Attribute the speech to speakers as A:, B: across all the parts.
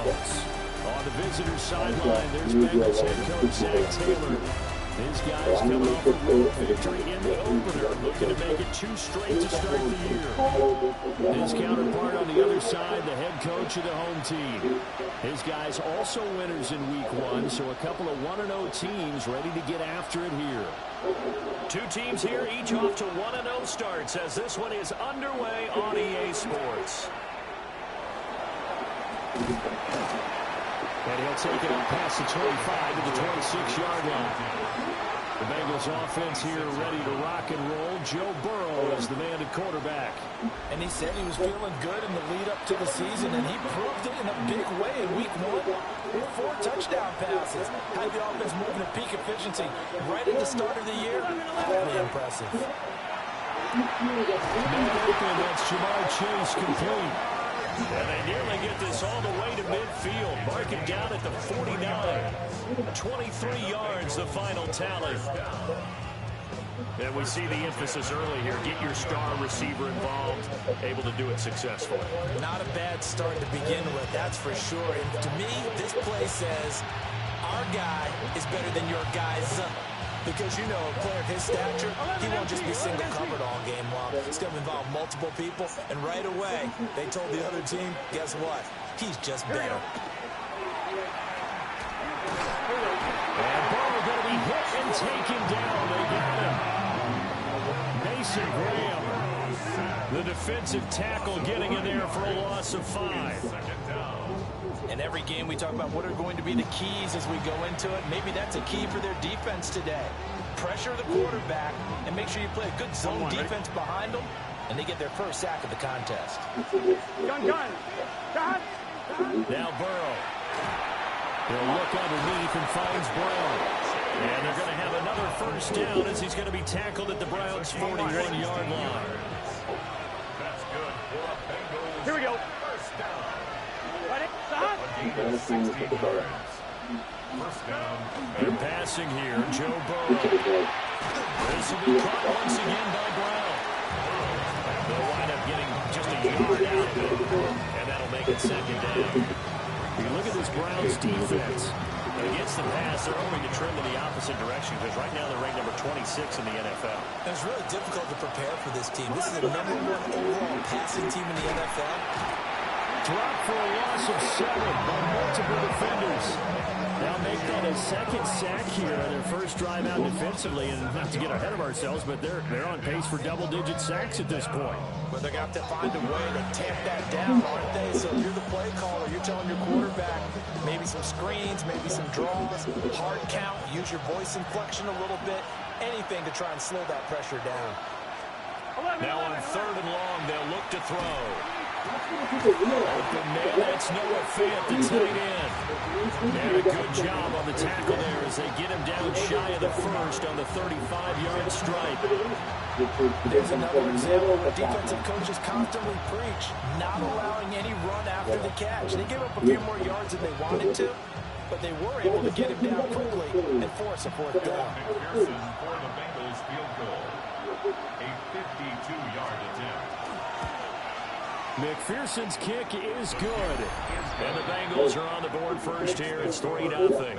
A: On the visitor's sideline, there's Bengals head coach Zach Taylor. His guys coming off a road victory in the opener, looking to make it 2 straight to start the year. His counterpart on the other side, the head coach of the home team. His guys also winners in week 1, so a couple of 1-0 teams ready to get after it here. 2 teams here, each off to 1-0 starts as this one is underway on EA Sports. And he'll take it up past the 25 to the 26-yard line. The Bengals offense here ready to rock and roll. Joe Burrow is the man at quarterback.
B: And he said he was feeling good in the lead up to the season, and he proved it in a big way in week 1 with 4 touchdown passes. Had the offense moving at peak efficiency right at the start of the year. Really impressive.
A: Man open, that's Jamar Chase complete. And they nearly get this all the way to midfield. Mark it down at the 49. 23 yards, the final tally. And we see the emphasis early here. Get your star receiver involved. Able to do it successfully.
B: Not a bad start to begin with, that's for sure. And to me, this play says, our guy is better than your guy's. Because, you know, a player of his stature, he won't just be single covered all game long. It's going to involve multiple people. And right away, they told the other team, guess what? He's just better.
A: And Burrow going to be hit and taken down. They got him. Mason Graham, the defensive tackle, getting in there for a loss of 5.
B: In every game we talk about what are going to be the keys as we go into it. Maybe that's a key for their defense today. Pressure the quarterback and make sure you play a good zone defense behind them, and they get their first sack of the contest.
A: Now Burrow. He'll look underneath and finds Brown. And they're going to have another first down as he's going to be tackled at the Browns' 41-yard line.
C: Here we go.
A: They're passing here. Joe Burrow. This will be caught once again by Brown. They'll wind up getting just a yard out of it, and that'll make it second down. You look at this Browns defense. Against the pass, they're hoping to trim in the opposite direction because right now they're ranked number 26 in the NFL.
B: And it's really difficult to prepare for this team. This is the #1 overall passing team in the NFL.
A: Drop for a loss of 7 by multiple defenders. Now make that a second sack here on their first drive out defensively. And not to get ahead of ourselves, but they're on pace for double-digit sacks at this point.
B: But they're going to have to find a way to tamp that down, aren't they? So if you're the play caller, you're telling your quarterback maybe some screens, maybe some draws, hard count, use your voice inflection a little bit, anything to try and slow that pressure down.
A: Now on 3rd and long, they'll look to throw. Open man, that's Noah Fant, the tight end. And a good job on the tackle there as they get him down shy of the first on the 35-yard strike.
B: There's another example where defensive coaches constantly preach, not allowing any run after the catch. They gave up a few more yards than they wanted to, but they were able to get him down quickly and force a 4th down.
D: McPherson for the Bengals field goal. A 52-yard attempt.
A: McPherson's kick is good. And the Bengals are on the board first here. It's 3-0.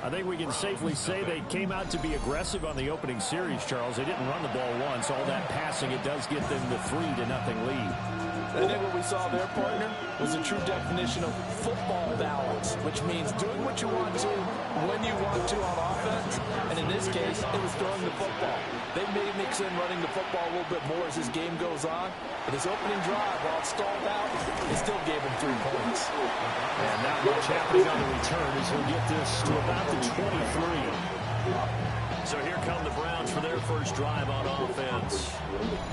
A: I think we can safely say they came out to be aggressive on the opening series, Charles. They didn't run the ball once. All that passing, it does get them the 3-0 lead.
B: I think what we saw there, partner, was a true definition of football balance, which means doing what you want to, when you want to on offense. And in this case, it was throwing the football. They may mix in running the football a little bit more as this game goes on. But his opening drive, while it stalled out, it still gave him 3 points.
A: And not much happening on the return as he'll get this to about the 23. So here come the Browns for their first drive on offense.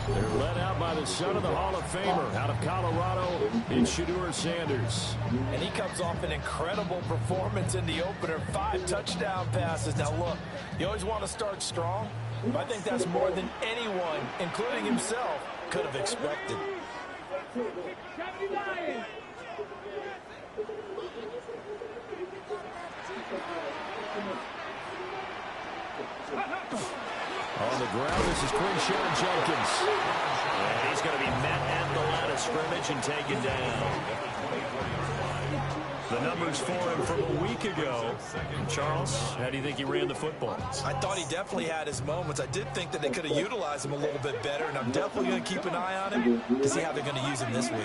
A: They're led out by the son of the Hall of Famer out of Colorado, it's Shedeur Sanders.
B: And he comes off an incredible performance in the opener, 5 touchdown passes. Now look, you always want to start strong, but I think that's more than anyone, including himself, could have expected.
A: On the ground, this is Quinshawn Jenkins. And he's going to be met at the line of scrimmage and taken down.
C: the numbers for him from a week ago. And Charles, how do you think he ran the football?
B: I thought he definitely had his moments. I did think that they could have utilized him a little bit better, and I'm definitely going to keep an eye on him to see how they're going to use him this week.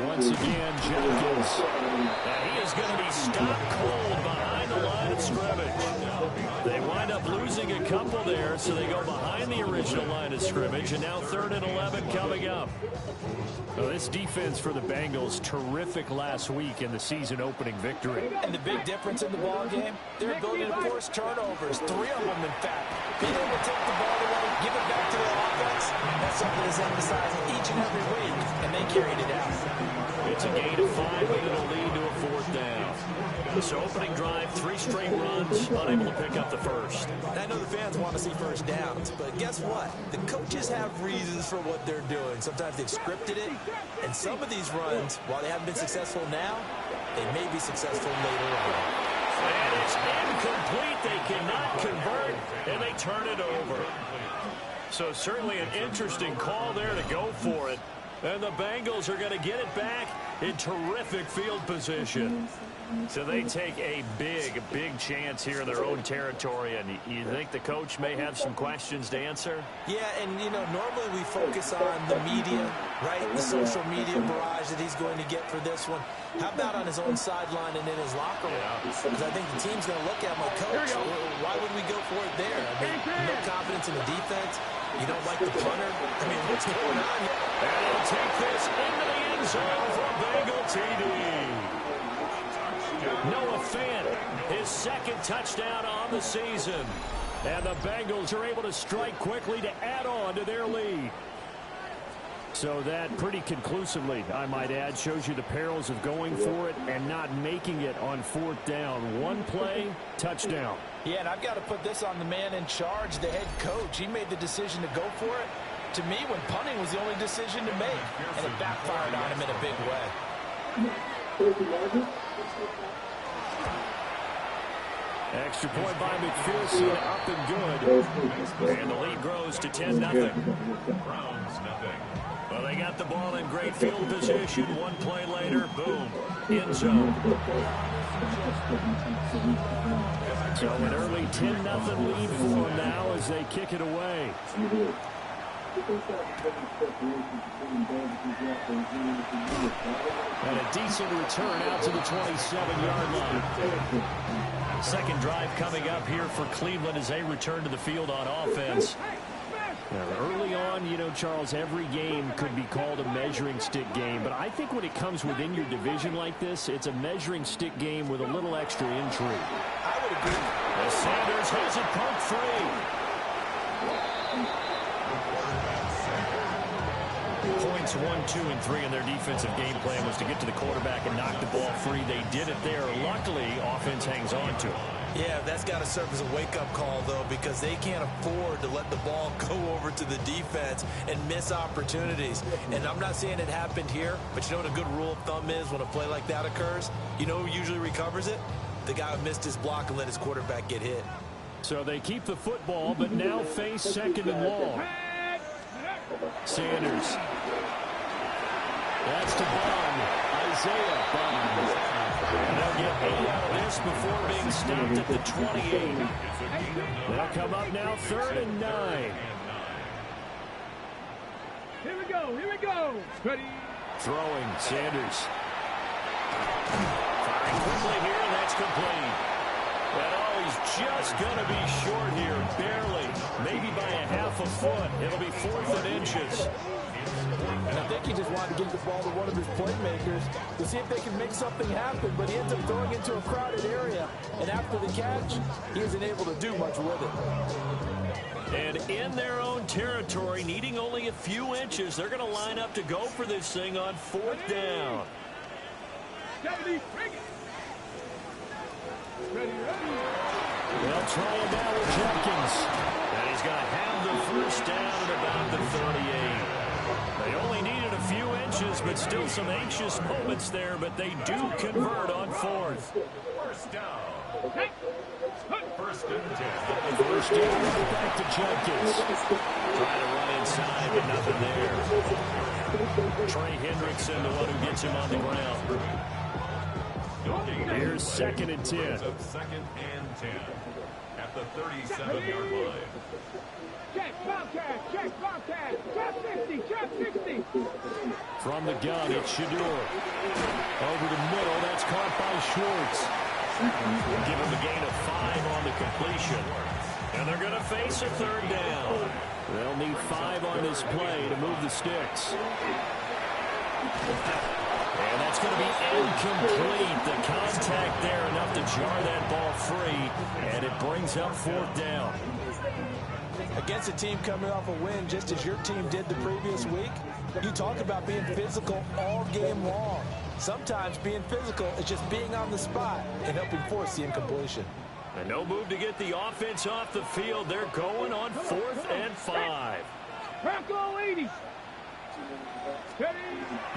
C: Once again, Jenkins. And he is going to be stopped cold behind the line of scrimmage. They wind up losing a couple there, so they go behind the original line of scrimmage, and now 3rd and 11 coming up. Well, this defense for the Bengals, terrific last week in the season-opening victory.
B: And the big difference in the ball game, their ability to force turnovers, 3 of them, in fact. Being able to take the ball away, give it back to their offense, that's something that's emphasizing each and every week, and they carried it out.
C: It's a gain of 5, but it'll lead to a 4th down. So opening drive, 3 straight runs, unable to pick up the first.
B: And I know the fans want to see first downs, but guess what? The coaches have reasons for what they're doing. Sometimes they've scripted it, and some of these runs, while they haven't been successful now, they may be successful later on.
C: And it's incomplete. They cannot convert, and they turn it over. So certainly an interesting call there to go for it. And the Bengals are going to get it back in terrific field position. So they take a big chance here in their own territory. And you think the coach may have some questions to answer?
B: Yeah, and, you know, normally we focus on the media, right? The social media barrage that he's going to get for this one. How about on his own sideline and in his locker room? Because I think the team's going to look at him like, Coach, why would we go for it there? I mean, no confidence in the defense. You don't like the punter. I mean, what's going on here?
C: And he'll take this into the end zone for Bengal TD. Noah Fant, his 2nd touchdown on the season. And the Bengals are able to strike quickly to add on to their lead. So that pretty conclusively, I might add, shows you the perils of going for it and not making it on 4th down. 1 play, touchdown.
B: Yeah, and I've got to put this on the man in charge, the head coach. He made the decision to go for it. To me, when punting was the only decision to make, and it backfired on him in a big way.
C: Extra point by McPherson, up and good. And the lead grows to 10-0.
D: Browns, nothing.
C: Well, they got the ball in great field position. 1 play later, boom, end zone. So an early 10-0 lead for them now as they kick it away. And a decent return out to the 27-yard line. 2nd drive coming up here for Cleveland as they return to the field on offense. Now, early on, you know, Charles, every game could be called a measuring stick game. But I think when it comes within your division like this, it's a measuring stick game with a little extra intrigue.
B: I would agree.
C: As Sanders has it poked free. Points 1, 2, and 3 in their defensive game plan was to get to the quarterback and knock the ball free. They did it there. Luckily, offense hangs on to it.
B: Yeah, that's got to serve as a wake-up call, though, because they can't afford to let the ball go over to the defense and miss opportunities. And I'm not saying it happened here, but you know what a good rule of thumb is when a play like that occurs? You know who usually recovers it? The guy who missed his block and let his quarterback get hit.
C: So they keep the football, but now face 2nd and long. Sanders. That's to Bond. Isaiah Bond. And they'll get 8 out of this before being stopped at the 28. They'll come up now 3rd and 9.
E: Here we go. Ready.
C: Throwing, Sanders. Firing quickly here, and that's complete. And he's just going to be short here, barely. Maybe by a half a foot. It'll be 4th and inches.
B: And I think he just wanted to give the ball to one of his playmakers to see if they can make something happen, but he ends up throwing into a crowded area. And after the catch, he isn't able to do much with it.
C: And in their own territory, needing only a few inches, they're going to line up to go for this thing on 4th down. They'll try it now with Jenkins. And he's going to have the 1st down at about the 38. They only needed a few inches, but still some anxious moments there, but they do convert on 4th.
D: First down. First and 10.
C: First down, back to Jenkins. Trying to run inside, but nothing there. Trey Hendrickson, the one who gets him on the ground. Here's second and 10.
D: Second and 10 at the 37-yard line.
E: Check, Bobcat, check, Bobcat, check 60, check 60.
C: From the gun, it's Shador. Over the middle, that's caught by Schwartz. Give him a gain of 5 on the completion. And they're going to face a third down. They'll need 5 on this play to move the sticks. And that's going to be incomplete. The contact there enough to jar that ball free. And it brings up fourth down.
B: Against a team coming off a win just as your team did the previous week, you talk about being physical all game long. Sometimes being physical is just being on the spot and helping force the incompletion.
C: And no move to get the offense off the field. They're going on 4th and 5.
E: Bronco 80.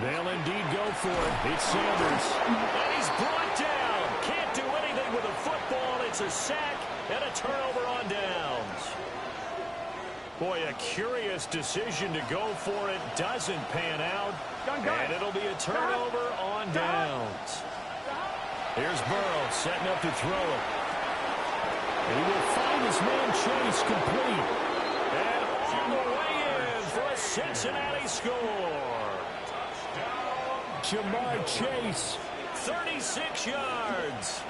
C: They'll indeed go for it. It's Sanders. And he's brought down. Can't do anything with a football. It's a sack and a turnover on downs. Boy, a curious decision to go for it. Doesn't pan out. And it'll be a turnover on downs. Here's Burrow setting up to throw it. And he will find his man Chase complete. And on the way in for a Cincinnati score. Jamar Chase, 36 yards.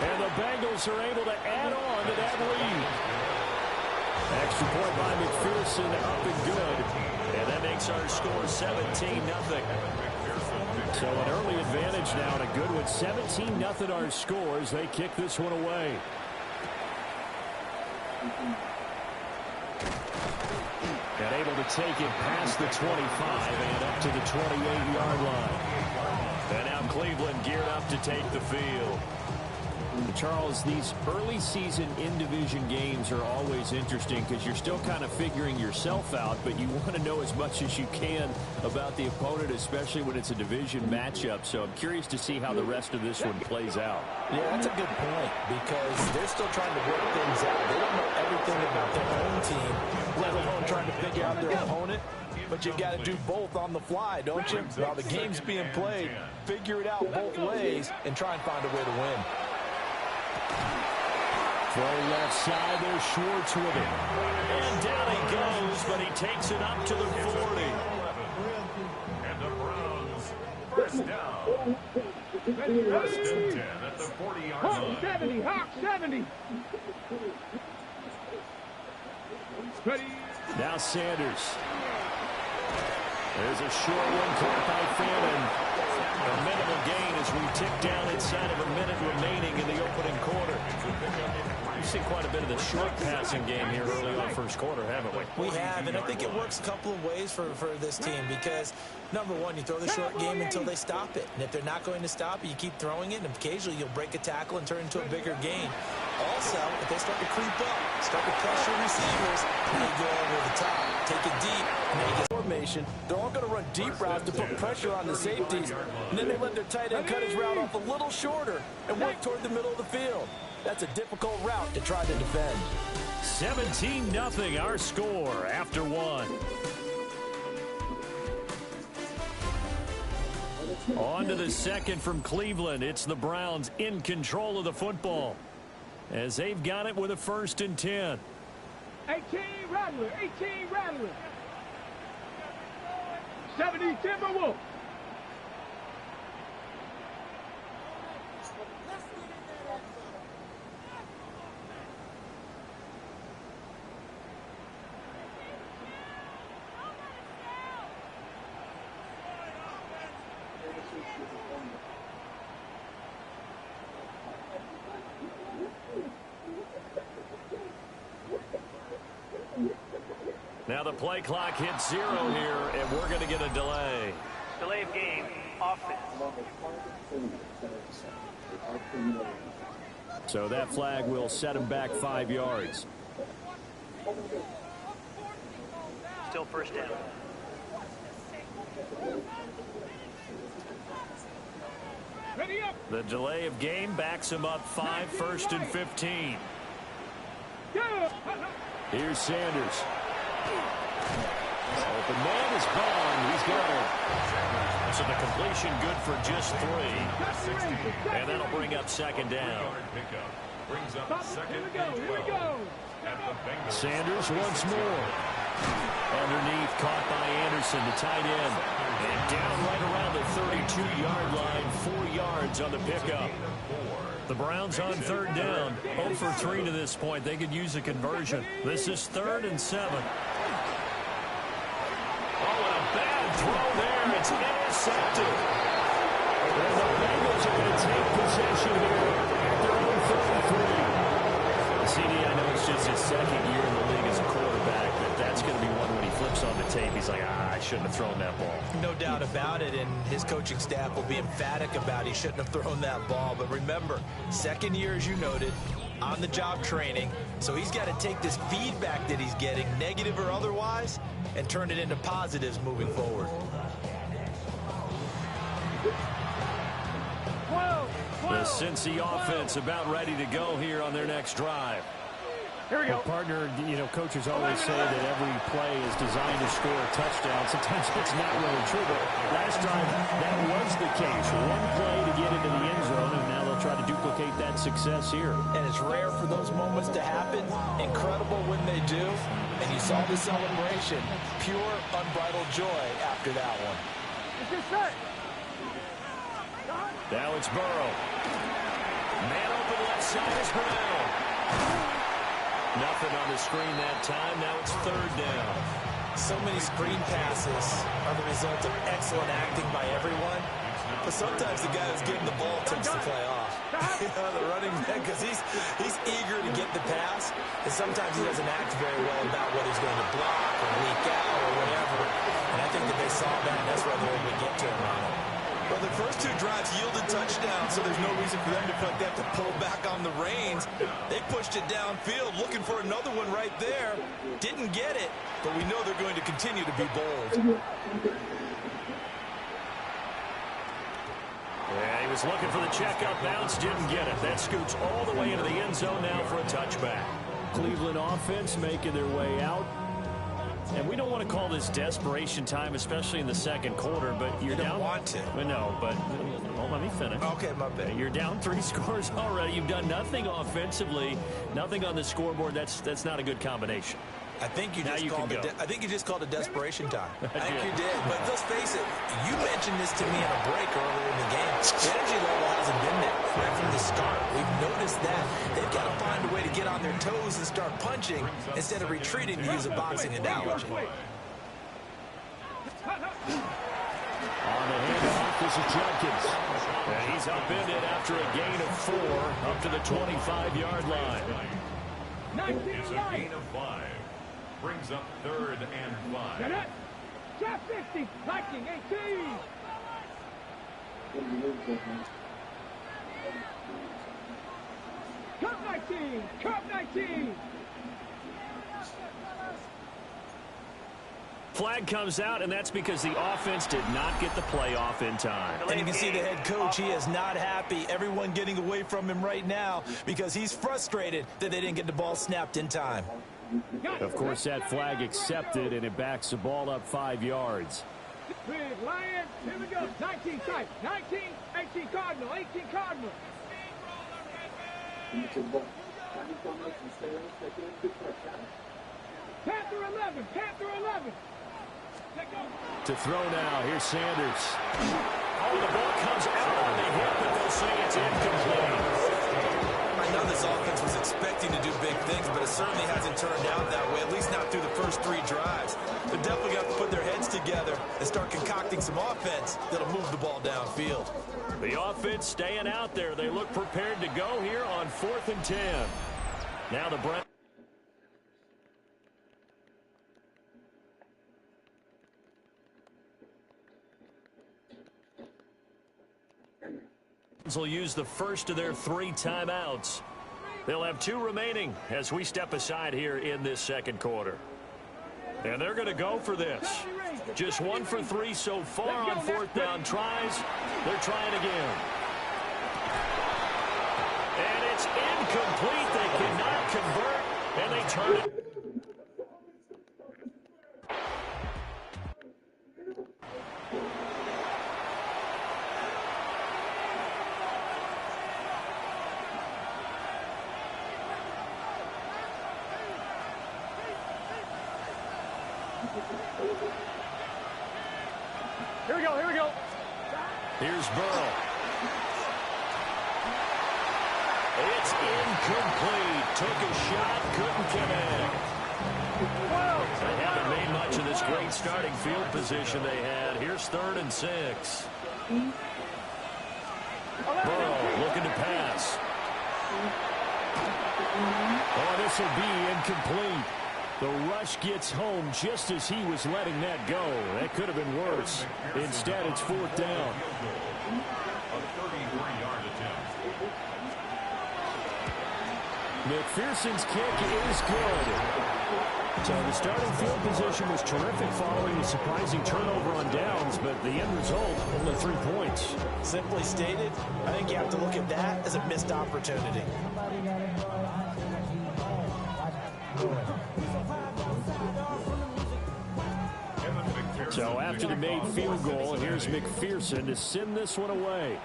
C: And the Bengals are able to add on to that lead. Extra point by McPherson, up and good. And that makes our score 17-0. So an early advantage now and a good one. 17-0 our scores. They kick this one away. And able to take it past the 25 and up to the 28-yard line. And now Cleveland geared up to take the field. Charles, these early season in-division games are always interesting because you're still kind of figuring yourself out, but you want to know as much as you can about the opponent, especially when it's a division matchup. So I'm curious to see how the rest of this one plays out.
B: Yeah, that's a good point because they're still trying to work things out. They don't know everything about their own team, let alone trying to figure out their opponent. But you got to do both on the fly, don't you? While the game's being played, figure it out both ways and try and find a way to win.
C: Throw left side, there's Schwartz with it. And down he goes, but he takes it up to the 40.
D: And the Browns, first down. First and 10 at the 40-yard
E: Hawk
D: line.
E: 70, Hawk 70. Ready.
C: Now Sanders. There's a short one caught by Fannin. A minimal gain as we tick down inside of a minute remaining in the opening quarter. We've seen quite a bit of the short passing game here early on first quarter, haven't we?
B: We have, and I think it works a couple of ways for this team because, number one, you throw the short game until they stop it. And if they're not going to stop it, you keep throwing it, and occasionally you'll break a tackle and turn into a bigger gain. Also, if they start to creep up, start to pressure receivers, now you go over the top, take it deep, and then you get formation. They're all going to run deep routes to put pressure on the safeties, and then they let their tight end cut his route off a little shorter and work toward the middle of the field. That's a difficult route to try to defend.
C: 17-0 our score after one. On to the second from Cleveland. It's the Browns in control of the football as they've got it with a 1st and 10.
E: 18 Rattler, 18 Rattler. 70 Timberwolf.
C: Now the play clock hits 0 here, and we're going to get a delay.
F: Delay of game, offense.
C: So that flag will set him back 5 yards.
F: Still first down.
E: Ready up.
C: The delay of game backs him up 5, 1st and 15. Here's Sanders. Open man is gone. He's got it. So the completion good for just 3. And that'll bring up second down.
D: Brings up second and 12.
C: Sanders once more. Underneath, caught by Anderson, the tight end. And down right around the 32-yard line, 4 yards on the pickup. The Browns on third down, 0 for 3 to this point. They could use a conversion. This is 3rd and 7. Oh, and a bad throw there. It's intercepted. And the Bengals are going to take possession here at their own 33. CD, I know it's just his second year in the league as a quarterback, but that's going to be one when he flips on the tape. He's like, I shouldn't have thrown that ball.
B: No doubt about it, and his coaching staff will be emphatic about he shouldn't have thrown that ball. But remember, second year, as you noted, on-the-job training, so he's got to take this feedback that he's getting, negative or otherwise, and turn it into positives moving forward.
C: The Cincy offense about ready to go here on their next drive.
E: Here we go.
C: Well, partner, you know, coaches always say that every play is designed to score a touchdown. Sometimes it's not really true, but last time that was the case. One play to get into the end zone, and now they'll try to duplicate that success here.
B: And it's rare for those moments to happen. Incredible when they do. And you saw the celebration. Pure, unbridled joy after that one.
E: It's your set.
C: Now it's Burrow. Man open left side is Brown. Nothing on the screen that time. Now it's 3rd down.
B: So many screen passes are the result of excellent acting by everyone. But sometimes the guy who's getting the ball takes the play off. You know, the running back, because he's eager to get the pass, and sometimes he doesn't act very well about what he's going to block or leak out or whatever. And I think that they saw that, and that's why they're able to get to him on it. Well, the first 2 drives yielded touchdowns, so there's no reason for them to feel like they have to pull back on the reins. They pushed it downfield, looking for another one right there. Didn't get it, but we know they're going to continue to be bold.
C: Yeah, he was looking for the checkup bounce, didn't get it. That scoots all the way into the end zone now for a touchback. Cleveland offense making their way out. And we don't want to call this desperation time, especially in the second quarter, but you're down.
B: You don't want to.
C: No, but well, let me finish.
B: Okay, my bad.
C: You're down 3 scores already. You've done nothing offensively, nothing on the scoreboard. That's not a good combination.
B: I think you just called it. I think you just called it desperation time. I think you did. But let's face it. You mentioned this to me in a break earlier in the game. The energy level hasn't been there right from the start. We've noticed that they've got to find a way to get on their toes and start punching instead of retreating, to use a boxing analogy.
C: On the handoff, this is Jenkins. And he's upended after a gain of 4 up to the 25-yard line.
D: It's a gain of 5. Brings up 3rd and 5.
E: Drop 50, Viking 18. Cup 19, Cup 19.
C: Flag comes out, and that's because the offense did not get the play off in time.
B: And you can see the head coach, he is not happy. Everyone getting away from him right now because he's frustrated that they didn't get the ball snapped in time.
C: Of course, that flag accepted, and it backs the ball up 5 yards.
E: Big Lions, here we go. 19 type, 19, 18 Cardinal, 18 Cardinal. Panther 11, Panther 11.
C: To throw now, here's Sanders. Oh, the ball comes out on the hip, but they'll say it's incomplete.
B: I know this offense was expecting to do big things, but it certainly hasn't turned out that way, at least not through the first 3 drives. They're definitely going to have to put their heads together and start concocting some offense that'll move the ball downfield.
C: The offense staying out there. They look prepared to go here on 4th and 10. Now the Browns will use the first of their 3 timeouts. They'll have 2 remaining as we step aside here in this second quarter. And they're going to go for this. Just 1 for 3 so far on 4th down tries. They're trying again. And it's incomplete. They cannot convert. and they turn it.
E: Here we go, here we go.
C: Here's Burrow. It's incomplete. Took a shot, couldn't connect. They haven't made much of this great starting field position they had. Here's 3rd and 6. Burrow looking to pass. Oh, this will be incomplete. The rush gets home just as he was letting that go. That could have been worse. Instead, it's 4th down.
D: A 33-yard attempt.
C: McPherson's kick is good. So the starting field position was terrific following the surprising turnover on downs, but the end result, only 3 points.
B: Simply stated, I think you have to look at that as a missed opportunity.
C: So after the made field goal, here's McPherson to send this one away.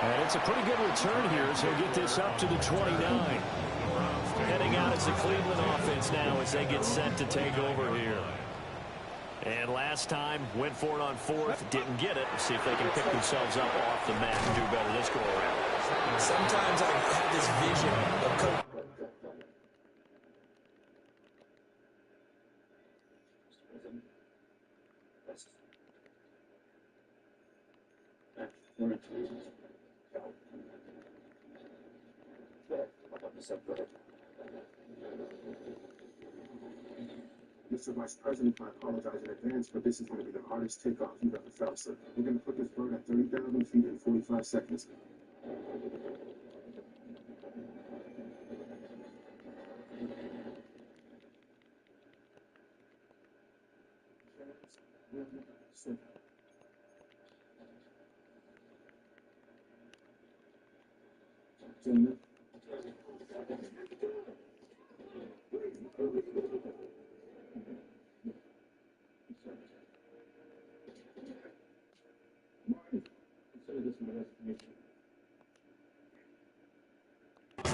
C: And it's a pretty good return here, so he'll get this up to the 29. Heading out as the Cleveland offense now as they get set to take over here. And last time, went for it on 4th, didn't get it. See if they can pick themselves up off the mat and do better this go around.
B: Sometimes I have this vision of coach.
G: Mr. Vice President, I apologize in advance, but this is going to be the hardest takeoff you've ever felt, sir. We're going to put this bird at 30,000 feet in 45 seconds.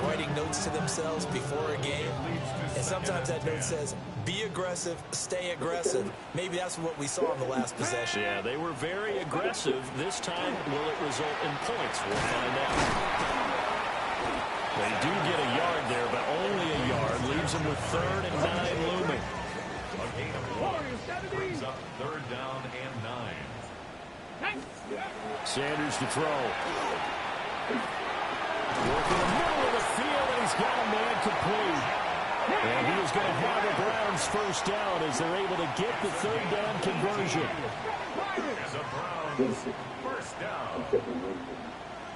B: Writing notes to themselves before a game, and sometimes that note says, be aggressive, stay aggressive. Maybe that's what we saw in the last possession.
C: Yeah, they were very aggressive. This time, will it result in points? We'll find out. They do get a yard there, but only a yard. Leaves them with 3rd and 9 looming.
D: A gain of 1 brings up 3rd down and 9.
C: Sanders to throw. Working the middle of the field, and he's got a man complete. And he is going to have the Browns first down as they're able to get the 3rd down conversion.
D: And the Browns first down.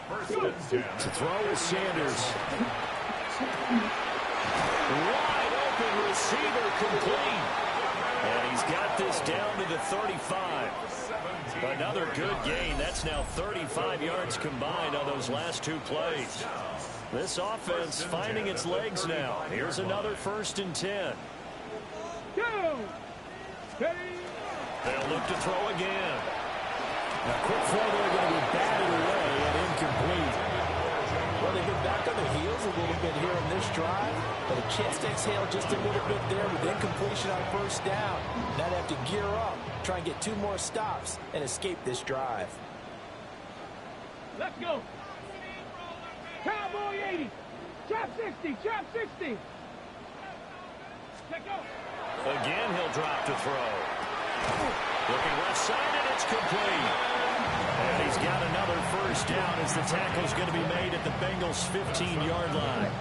D: 1st and 10.
C: To throw is Sanders. Wide open receiver complete. And he's got this down to the 35. Another good gain. That's now 35 yards combined on those last 2 plays. This offense finding its legs now. Here's another 1st and 10. They'll look to throw again. Now, quick throw there going to be batted away and incomplete.
B: Well, they've been back on their heels a little bit here on this drive, but a chance to exhale just a little bit there with incompletion on 1st down. Now they have to gear up, try and get 2 more stops, and escape this drive.
E: Let's go. Cowboy 80. Trap 60. Trap 60. Let go.
C: Again, he'll drop to throw. Looking left side, and it's complete. And he's got another 1st down as the tackle's going to be made at the Bengals' 15-yard line.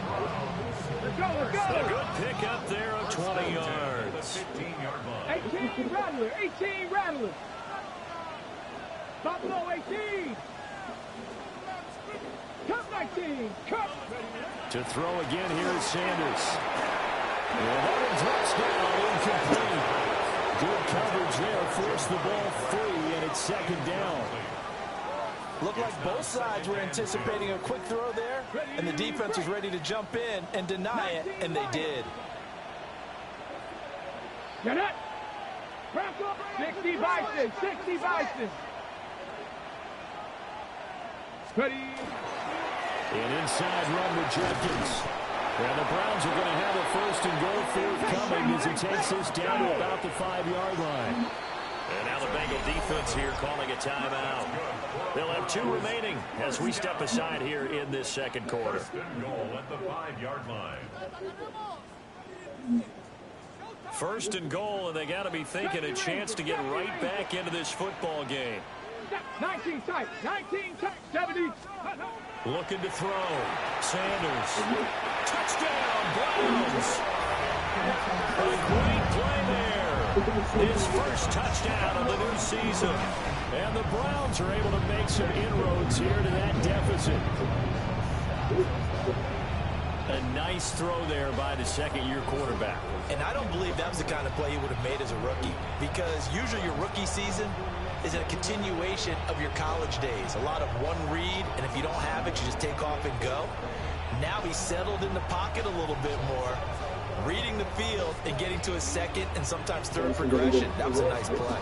E: Let's go, let's go.
C: A good pickup there of 20 yards.
D: 15-yard line.
E: 18 Rattler. 18 Rattler. Top low 18. Cut 19. Cut.
C: To throw again, here is Sanders. Another touchdown, incomplete. Good coverage there, forced the ball free, and it's 2nd down.
B: Looked like both sides were anticipating a quick throw there, and the defense was ready to jump in and deny it, and they did.
E: Get it. 60 Bison, 60 Bison. Ready.
C: An inside run with Jenkins. And the Browns are going to have a first and goal forthcoming as he takes this down to about the 5-yard line. And now the Bengal defense here calling a timeout. They'll have 2 remaining as we step aside here in this second quarter.
D: First and goal at the 5-yard line.
C: First and goal, and they got to be thinking a chance to get right back into this football game.
E: 19 tight, 19 tight, 70.
C: Looking to throw. Sanders. Touchdown, Browns. A great play there. His first touchdown of the new season. And the Browns are able to make some inroads here to that deficit. A nice throw there by the second-year quarterback.
B: And I don't believe that was the kind of play he would have made as a rookie, because usually your rookie season is a continuation of your college days. A lot of one read, and if you don't have it, you just take off and go. Now he's settled in the pocket a little bit more, reading the field and getting to his second and sometimes third progression. That was a nice play.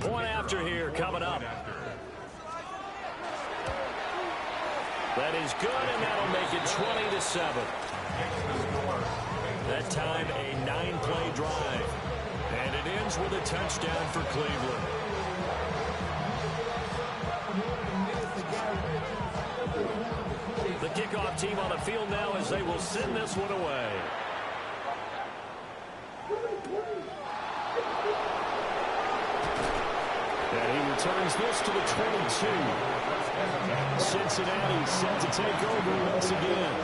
C: Point after here coming up. That is good, and that'll make it 20-7. That time a 9-play drive. And it ends with a touchdown for Cleveland. The kickoff team on the field now as they will send this one away. And he returns this to the 22. Cincinnati set to take over once again.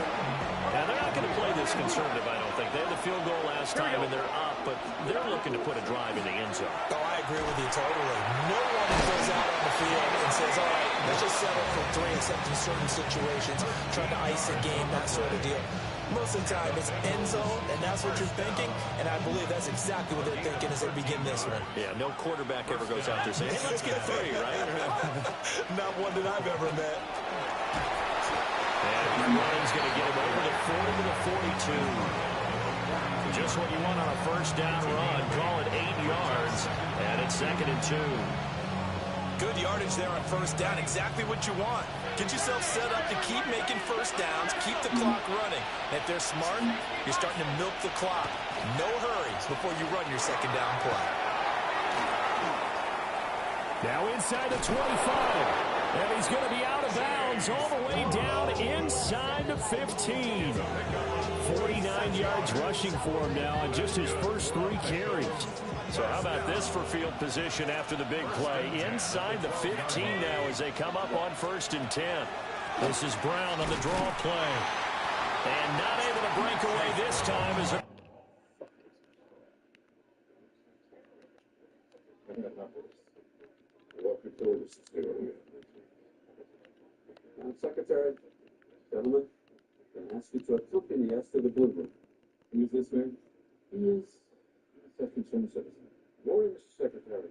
C: Now, they're not going to play this conservative, I don't think. They had the field goal last time, and they're up, but they're looking to put a drive in the end zone.
B: Oh, I agree with you totally. No one goes out on the field and says, all right, let's just settle for 3 except in certain situations, trying to ice a game, that sort of deal. Most of the time, it's end zone, and that's what you're thinking, and I believe that's exactly what they're thinking as they begin this one.
C: Yeah, no quarterback ever goes out there saying, hey, let's get 3, right?
B: Not one that I've ever met.
C: And Ryan's going to get him over the 40 to the 42. Just what you want on a first down run. Call it 8 yards, and it's 2nd and 2.
B: Good yardage there on first down. Exactly what you want. Get yourself set up to keep making first downs, keep the clock running. And if they're smart, you're starting to milk the clock. No hurries before you run your second down play.
C: Now inside the 25. And he's going to be out of bounds all the way down inside the 15. 49 yards rushing for him now on just his first 3 carries. So how about this for field position after the big play? Inside the 15 now as they come up on 1st and 10. This is Brown on the draw play. And not able to break away this time as a...
G: Secretary, gentlemen, I'm going to ask you to accompany us to the Blue Room. Who's this man? He is a self-concerned citizen. Morning, Mr. Secretary.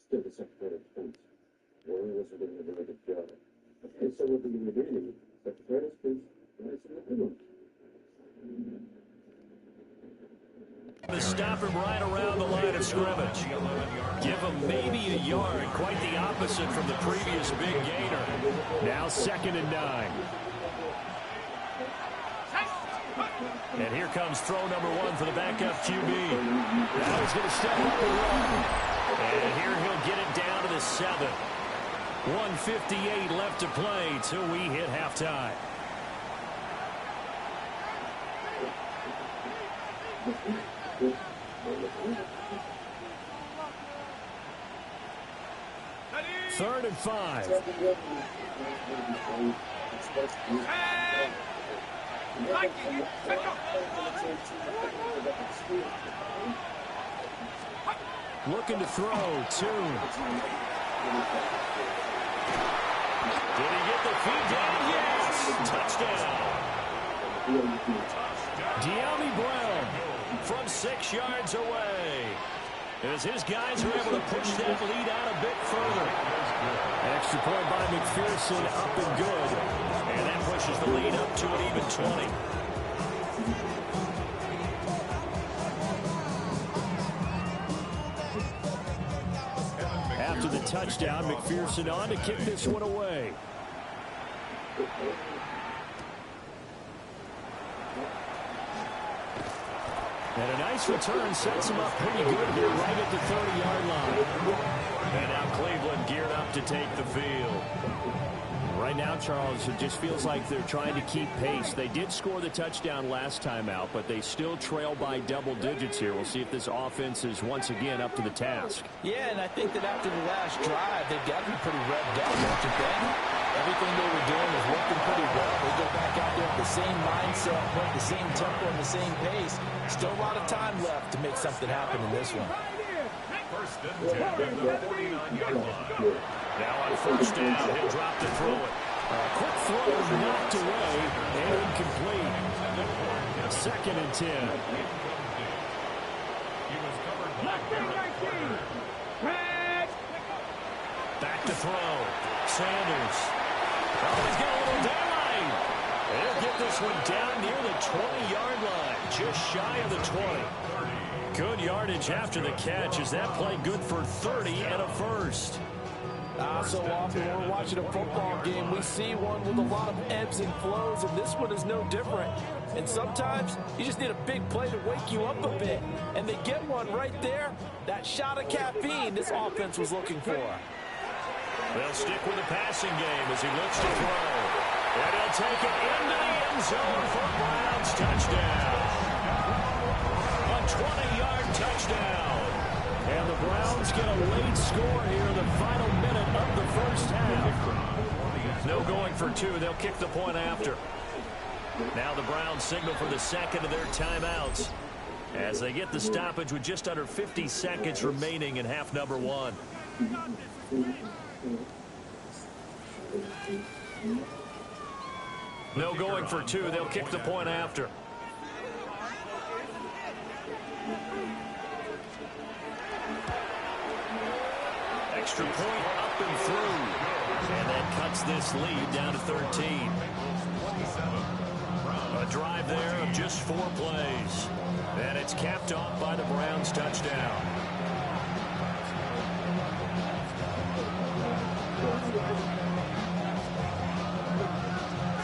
G: Still the Secretary of Defense. Warren wasn't doing a very good job. Okay, so we'll begin the reading. Secretary, please. Nice in the room.
C: To stop him right around the line of scrimmage. Give him maybe a yard. Quite the opposite from the previous big gainer. Now 2nd and 9. And here comes throw number 1 for the backup QB. Now he's going to step up and run. And here he'll get it down to the 7. 1:58 left to play till we hit halftime. Third and 5. Looking to throw. Tune. Did he get the feed down? Yes! Touchdown. De'Ami Brown from 6 yards away. As his guys are able to push that lead out a bit further. Extra point by McPherson, up and good. And that pushes the lead up to an even 20. After the touchdown, McPherson on to kick this one away. And a nice return sets him up pretty good here right at the 30-yard line. And now Cleveland geared up to take the field. Right now, Charles, it just feels like they're trying to keep pace. They did score the touchdown last time out, but they still trail by double digits here. We'll see if this offense is once again up to the task.
B: Yeah, and I think that after the last drive, they've got to be pretty revved up, don't you think? Everything they were doing was working pretty well. They go back out there with the same mindset, the same tempo, and the same pace. Still a lot of time left to make something happen in this one.
D: First and 10 at the 49-yard line.
C: Now on first down, he'll drop to throw it. Quick throw knocked away and incomplete. 2nd and 10.
D: He was covered back there.
C: Back to throw. Sanders. Oh, he's got a little daylight. He'll get this one down near the 20-yard line. Just shy of the 20. Good yardage after the catch. Is that play good for 30 and a first?
B: So often when we're watching a football game, we see one with a lot of ebbs and flows, and this one is no different. And sometimes you just need a big play to wake you up a bit, and they get one right there. That shot of caffeine this offense was looking for.
C: They'll stick with the passing game as he looks to throw. And he'll take it into the end zone for Browns touchdown. A 20-yard touchdown. And the Browns get a late score here in the final minute of the first half. No going for 2. They'll kick the point after. Now the Browns signal for the second of their timeouts as they get the stoppage with just under 50 seconds remaining in half number 1. No going for 2. They'll kick the point after. Extra point up and through. And that cuts this lead down to 13. A drive there of just 4 plays. And it's capped off by the Browns touchdown.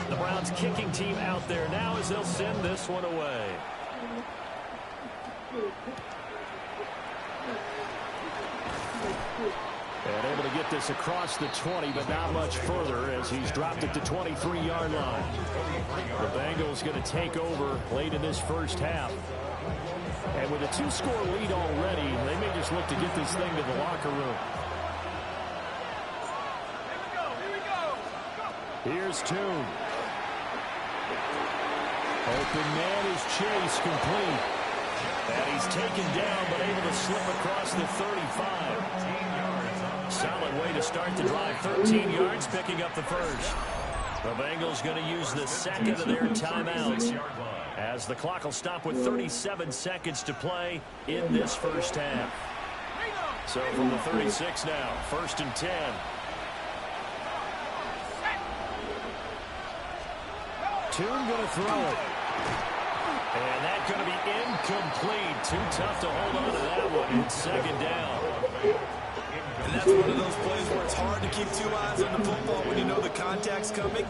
C: The Browns kicking team out there now as they'll send this one away. And able to get this across the 20, but not much further as he's dropped at the 23-yard line. The Bengals going to take over late in this first half. And with a 2-score lead already, they may just look to get this thing to the locker room. Here's Tune. Open man is Chase, complete. And he's taken down, but able to slip across the 35. Solid way to start the drive. 13 yards, picking up the first. The Bengals going to use the second of their timeouts as the clock will stop with 37 seconds to play in this first half. So from the 36 now, 1st and 10. Tune going to throw it. And that's going to be incomplete. Too tough to hold on to that one. It's 2nd down.
B: And that's one of those plays where it's hard to keep 2 eyes on the football when you know the contact's coming,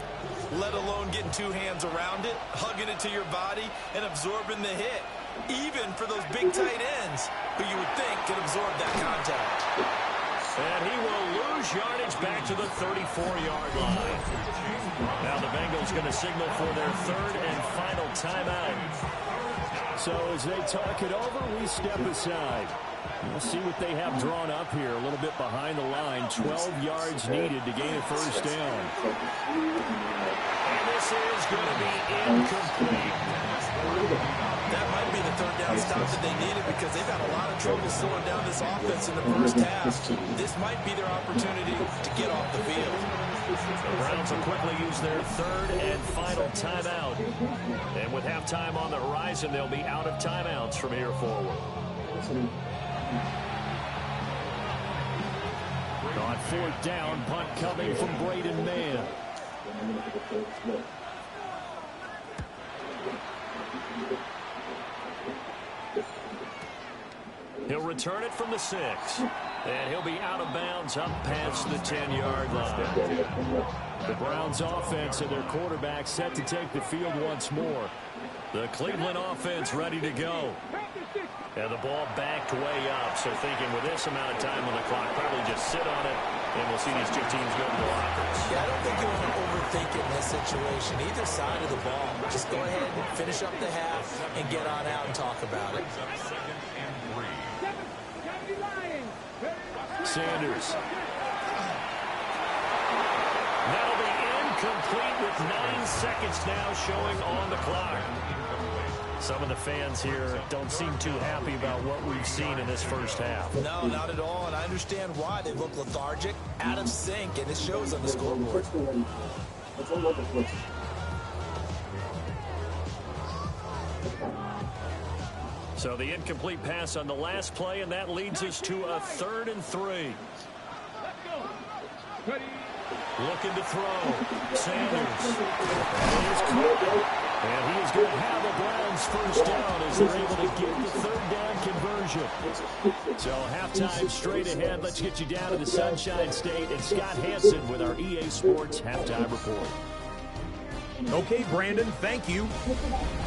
B: let alone getting 2 hands around it, hugging it to your body, and absorbing the hit. Even for those big tight ends who you would think could absorb that contact.
C: And he will lose yardage back to the 34-yard line. Now the Bengals going to signal for their 3rd and final timeout. So as they talk it over, we step aside. We'll see what they have drawn up here. A little bit behind the line. 12 yards needed to gain a first down. And this is going to be incomplete.
B: That might be the third down stop that they needed because they've had a lot of trouble slowing down this offense in the first half. This might be their opportunity to get off the field.
C: The Browns will quickly use their third and final timeout. And with halftime on the horizon, they'll be out of timeouts from here forward. On fourth down, punt coming from Braden Mann. He'll return it from the 6. And he'll be out of bounds up past the 10-yard line. The Browns offense and their quarterback set to take the field once more. The Cleveland offense ready to go. And the ball backed way up. So thinking with this amount of time on the clock, probably just sit on it, and we'll see these two teams go to the lockers.
B: Yeah, I don't think you want to overthink it in this situation. Either side of the ball. Just go ahead and finish up the half and get on out and talk about it.
C: Sanders. That'll be incomplete with 9 seconds now showing on the clock. Some of the fans here don't seem too happy about what we've seen in this first half.
B: No, not at all, and I understand why. They look lethargic, out of sync, and it shows on the scoreboard.
C: So the incomplete pass on the last play, and that leads us to a 3rd and 3. Looking to throw. Sanders. And he is going to have a Browns first down as they're able to get the 3rd down conversion. So halftime straight ahead. Let's get you down to the Sunshine State and Scott Hansen with our EA Sports Halftime Report.
H: Okay, Brandon, thank you.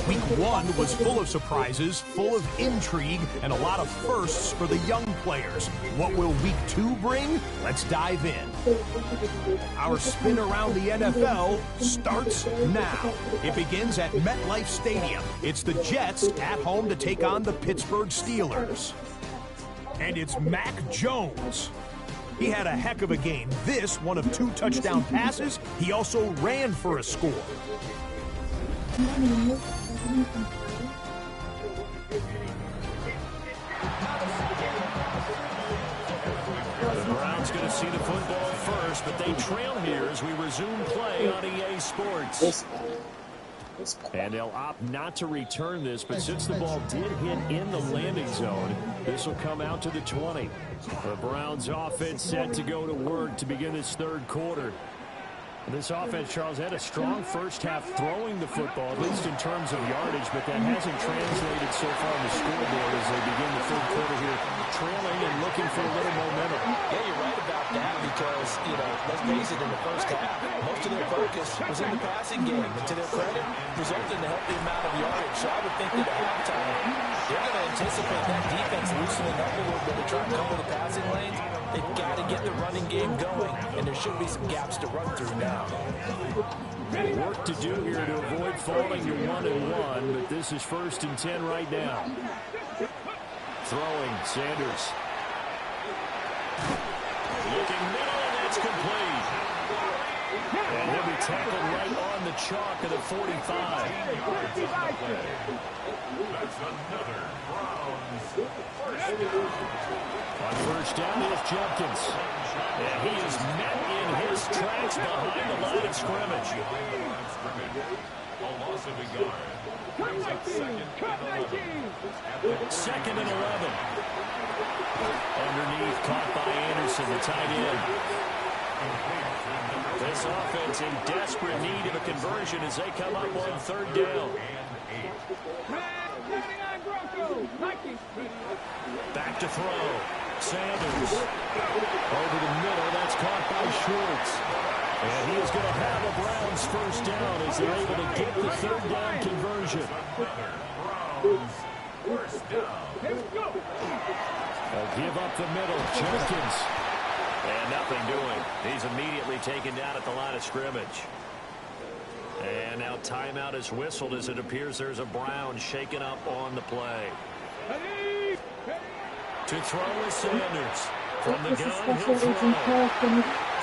H: Week 1 was full of surprises, full of intrigue, and a lot of firsts for the young players. What will Week 2 bring? Let's dive in. Our spin around the NFL starts now. It begins at MetLife Stadium. It's the Jets at home to take on the Pittsburgh Steelers. And it's Mac Jones. He had a heck of a game. This, one of 2 touchdown passes. He also ran for a score.
C: The Browns going to see the football first, but they trail here as we resume play on EA Sports. And they'll opt not to return this, but since the ball did hit in the landing zone, this will come out to the 20. The Browns offense set to go to work to begin this 3rd quarter. This offense, Charles, had a strong first half throwing the football, at least in terms of yardage, but that hasn't translated so far on the scoreboard as they begin the 3rd quarter here, trailing and looking for a little momentum.
B: Yeah, you're right about that because, let's face it, in the first half, most of their focus was in the passing game. And to their credit, resulted in a healthy amount of yardage. So I would think that at halftime, they're going to anticipate that defense loosening up a little bit to try and cover the passing lanes. They've got to get the running game going, and there should be some gaps to run through now.
C: Work to do here to avoid falling to 1-1, but this is 1st and 10 right now. Throwing, Sanders. Looking middle, and that's complete. And he'll be tackled right on the chalk of the 45.
D: That's another Browns first down.
C: On first down is Jenkins. And he is met in his tracks behind the line of scrimmage.
D: A loss of a yard. Brings up
C: 2nd and 11. Underneath, caught by Anderson, the tight end. This offense in desperate need of a conversion as they come up on 3rd down. Back to throw. Sanders. Over the middle. That's caught by Schwartz. And he is going to have a Browns first down as they're able to get the 3rd down conversion.
D: Browns first down.
C: They'll give up the middle. Jenkins. And nothing doing. He's immediately taken down at the line of scrimmage. And now timeout is whistled as it appears there's a Brown shaken up on the play. To throw is Sanders. From the gun, he'll throw.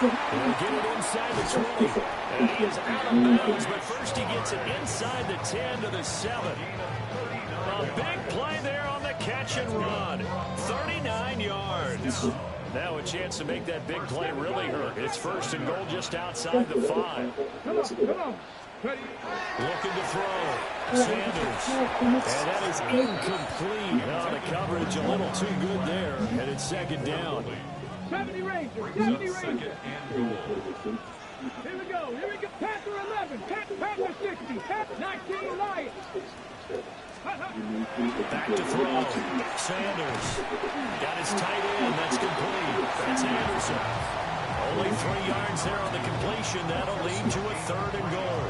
C: He'll get it inside the 20. And he is out of bounds, but first he gets it inside the 10 to the 7. Big play there on the catch and run. 39 yards. Now a chance to make that big play really hurt. It's first and goal just outside the 5.
E: Come on. Ready?
C: Looking to throw. Sanders. And that is incomplete. Oh, the coverage a little too good there. And it's second down.
E: 70 Rangers. 70 Rangers. Here we go. Panther 11. Panther 60. Panther 19 Lions.
C: Back to throw. Sanders. Got his tight end. That's complete. That's Anderson. Only 3 yards there on the completion. That'll lead to a third and goal.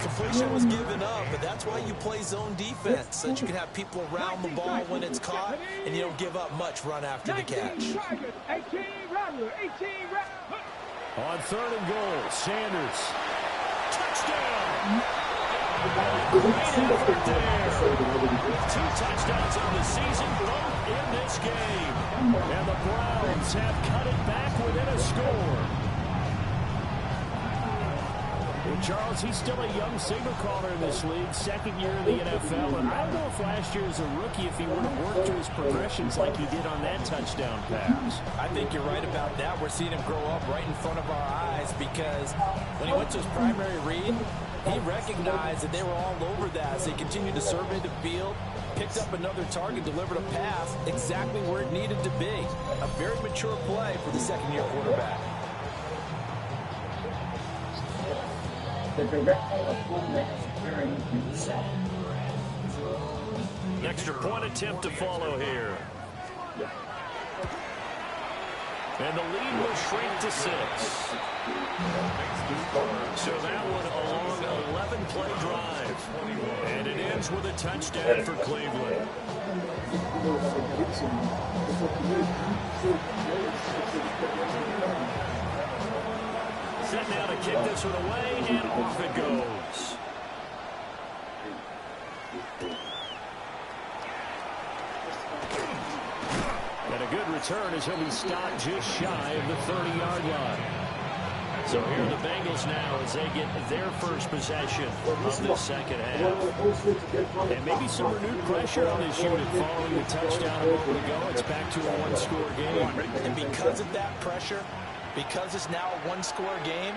B: Completion was given up, but that's why you play zone defense, so that you can have people around the ball when it's caught, and you don't give up much run after the catch.
E: 18 Rattler.
C: On third and goal, Sanders. Touchdown! Great effort there. 2 touchdowns on the season, both in this game. And the Browns have cut it back within a score. Well, Charles, he's still a young signal caller in this league, second year in the NFL. And I don't know if last year as a rookie, if he would have worked through his progressions like he did on that touchdown pass.
B: I think you're right about that. We're seeing him grow up right in front of our eyes because when he went to his primary read, he recognized that they were all over that. So he continued to survey the field, picked up another target, delivered a pass exactly where it needed to be. A very mature play for the second-year quarterback.
A: The director of Homeland Security himself.
C: Extra point attempt to follow here. And the lead will shrink to 6. So that one a long 11-play drive. And it ends with a touchdown for Cleveland. Set now to kick this one away, and off it goes. And a good return as he'll be stopped just shy of the 30-yard line. So here are the Bengals now as they get their first possession of the second half. And maybe some renewed pressure on this unit following the touchdown a moment ago. It's back to a one-score game.
B: And because of that pressure, because it's now a one-score game,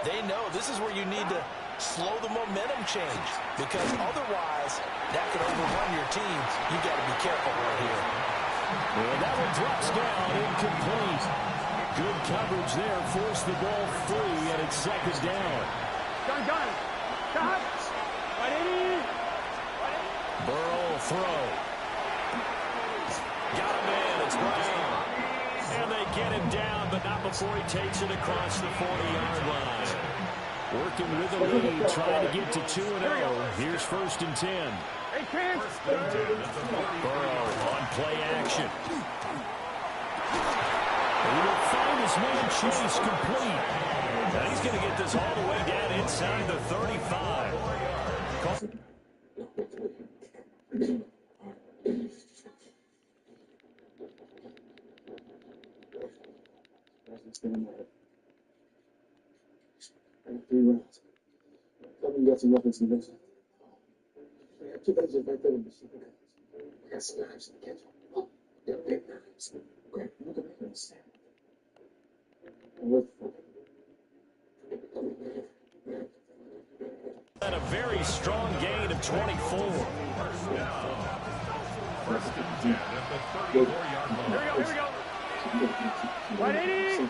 B: they know this is where you need to slow the momentum change. Because otherwise, that could overrun your team. You've got to be careful right here.
C: And that one drops down, incomplete. Good coverage there, forced the ball free, and it's second down.
E: Done. Stop.
C: Burrow will throw. Got him in, it's Brown. And they get him down, but not before he takes it across the 40-yard line. Working with the lead, trying to get to 2-0. Here's first and 10. Burrow on play action. He will find his man Chase complete. And he's going to get this all the way down inside the 35.
G: Got some weapons in this. I got 2 bags of right there in the machine. I got some knives in the kitchen. Oh, they're big knives. Great, look at me and stand.
C: And a very strong gain of 24.
D: First and 10 at the 34-yard line.
E: Here we go. 180.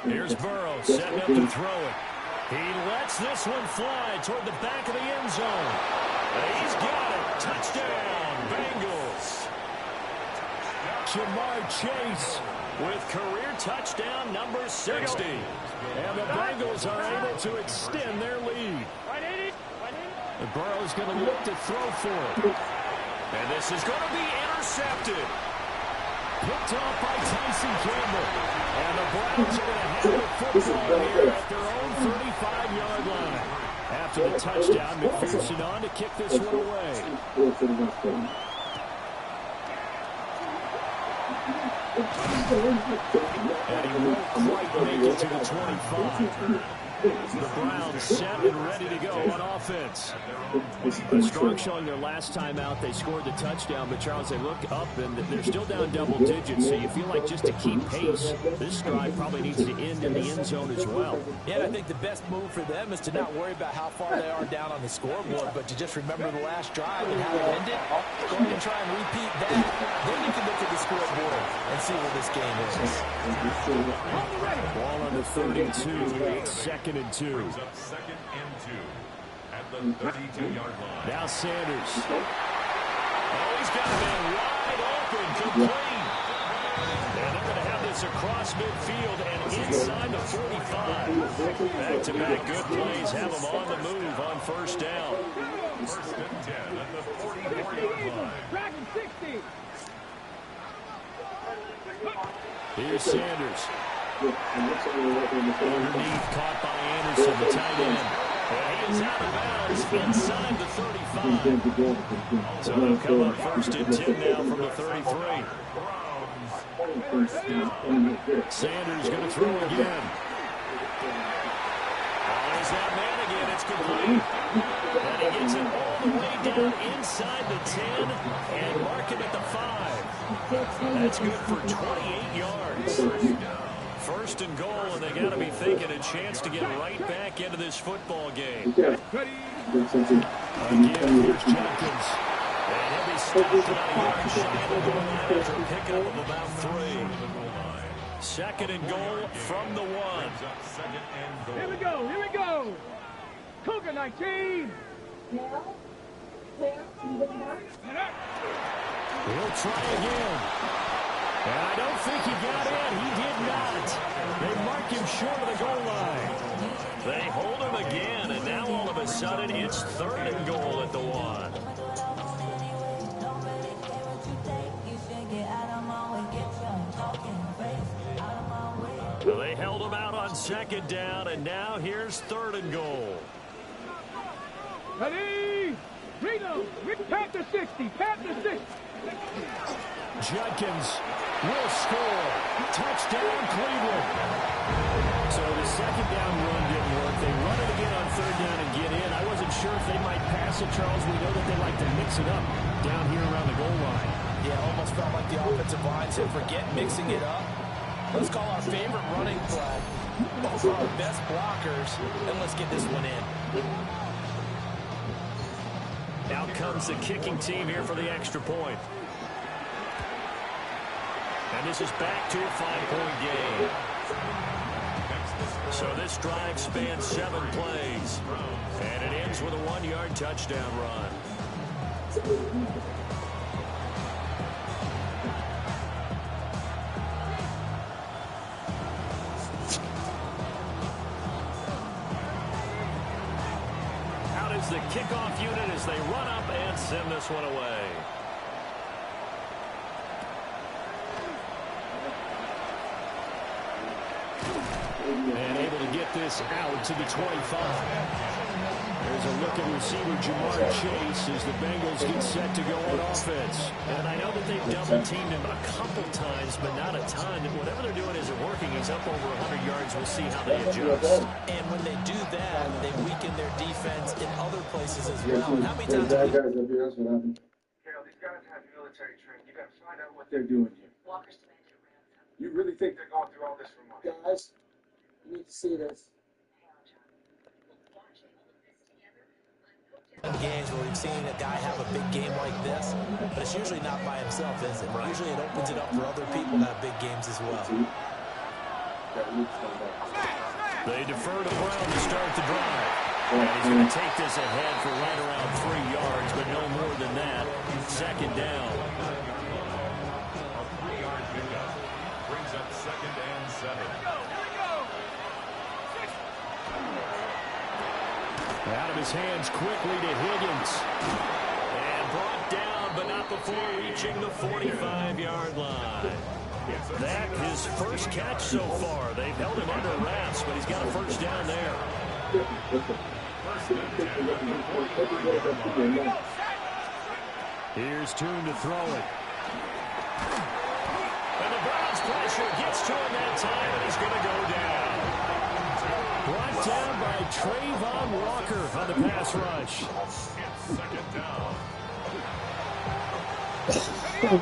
C: Here's Burrow setting up to throw it. He lets this one fly toward the back of the end zone. And he's got it. Touchdown, Bengals. Jamar Chase with career touchdown number 60. And the Bengals are able to extend their lead. And Burrow's going to look to throw for it. And this is going to be intercepted. Picked off by Tyson Campbell. And the Browns are going to have the football here at their own 35-yard line. After the touchdown, McPherson on to kick this one away. And he won't quite make it to the 25. The Browns set and ready to go on offense. A strong showing their last time out. They scored the touchdown, but Charles, they look up and they're still down double digits, so you feel like just to keep pace, this drive probably needs to end in the end zone as well.
B: Yeah, and I think the best move for them is to not worry about how far they are down on the scoreboard, but to just remember the last drive and how it ended. Go ahead and try and repeat that. Then you can look at the scoreboard and see where this game is.
C: Ball on the 32. It's 2nd and 2.
D: Brings up 2nd and 2 at the 32-yard line.
C: Now Sanders. Oh, he's got a man wide open, complete. And they're going to have this across midfield and inside the 45. Back-to-back good plays have them on the move on first down.
D: 1st and 10 at the 44-yard line.
E: Dragon 60.
C: Here's Sanders. Underneath, caught by Anderson, the tight end. And he is out of bounds inside the 35. So they'll come up 1st and 10 now from the 33. Sanders going to throw again. Oh, there's that man again. It's complete. And he gets it all the way down inside the 10 and mark him at the 5. That's good for 28 yards. 1st and goal, and they got to be thinking a chance to get right back into this football game. Again, here's Jenkins. And he'll be stopped about a yard shy of the goal line after a pickup of about 3. 2nd and goal from the 1.
E: Here we go, here we go. Cougar 19.
C: He'll try again. And I don't think he got in. He did not. They mark him short of the goal line. They hold him again, and now all of a sudden it's 3rd and goal at the 1. So they held him out on 2nd down, and now here's 3rd and goal.
E: Ready? Reload. Pat the 60. Pat the 60.
C: Jenkins will score. Touchdown, Cleveland. So the 2nd down run didn't work. They run it again on 3rd down and get in. I wasn't sure if they might pass it, Charles. We know that they like to mix it up down here around the goal line.
B: Yeah, almost felt like the offensive line said, forget mixing it up. Let's call our favorite running play over our best blockers, and let's get this one in.
C: Out comes the kicking team here for the extra point. And this is back to a 5-point game. So this drive spans 7 plays. And it ends with a 1-yard touchdown run. Out is the kickoff unit as they run up and send this one away. And able to get this out to the 25. There's a look at receiver Jamar Chase as the Bengals get set to go on offense. And I know that they've double-teamed him a couple times, but not a ton. Whatever they're doing isn't working. He's up over 100 yards. We'll see how they adjust.
B: And when they do that, they weaken their defense in other places as well. How many times have
G: Carol, these guys have military training. You got to find out what they're doing here. You really think they're going through all this for money? Guys, you need to see this.
B: games where we've seen a guy have a big game like this, but it's usually not by himself, is it? Usually it opens it up for other people to have big games as well.
C: They defer to Brown to start the drive. And he's going to take this ahead for right around 3 yards, but no more than that. 2nd down.
D: A 3-yard pickup brings up 2nd and 7.
C: Out of his hands quickly to Higgins. And brought down, but not before reaching the 45-yard line. That his first catch so far. They've held him under wraps, but he's got a first down there. Here's Toon to throw it. And the Browns pressure gets to him that time, and he's going to go down. Brought down Trayvon Walker on the pass rush.
D: It's second down.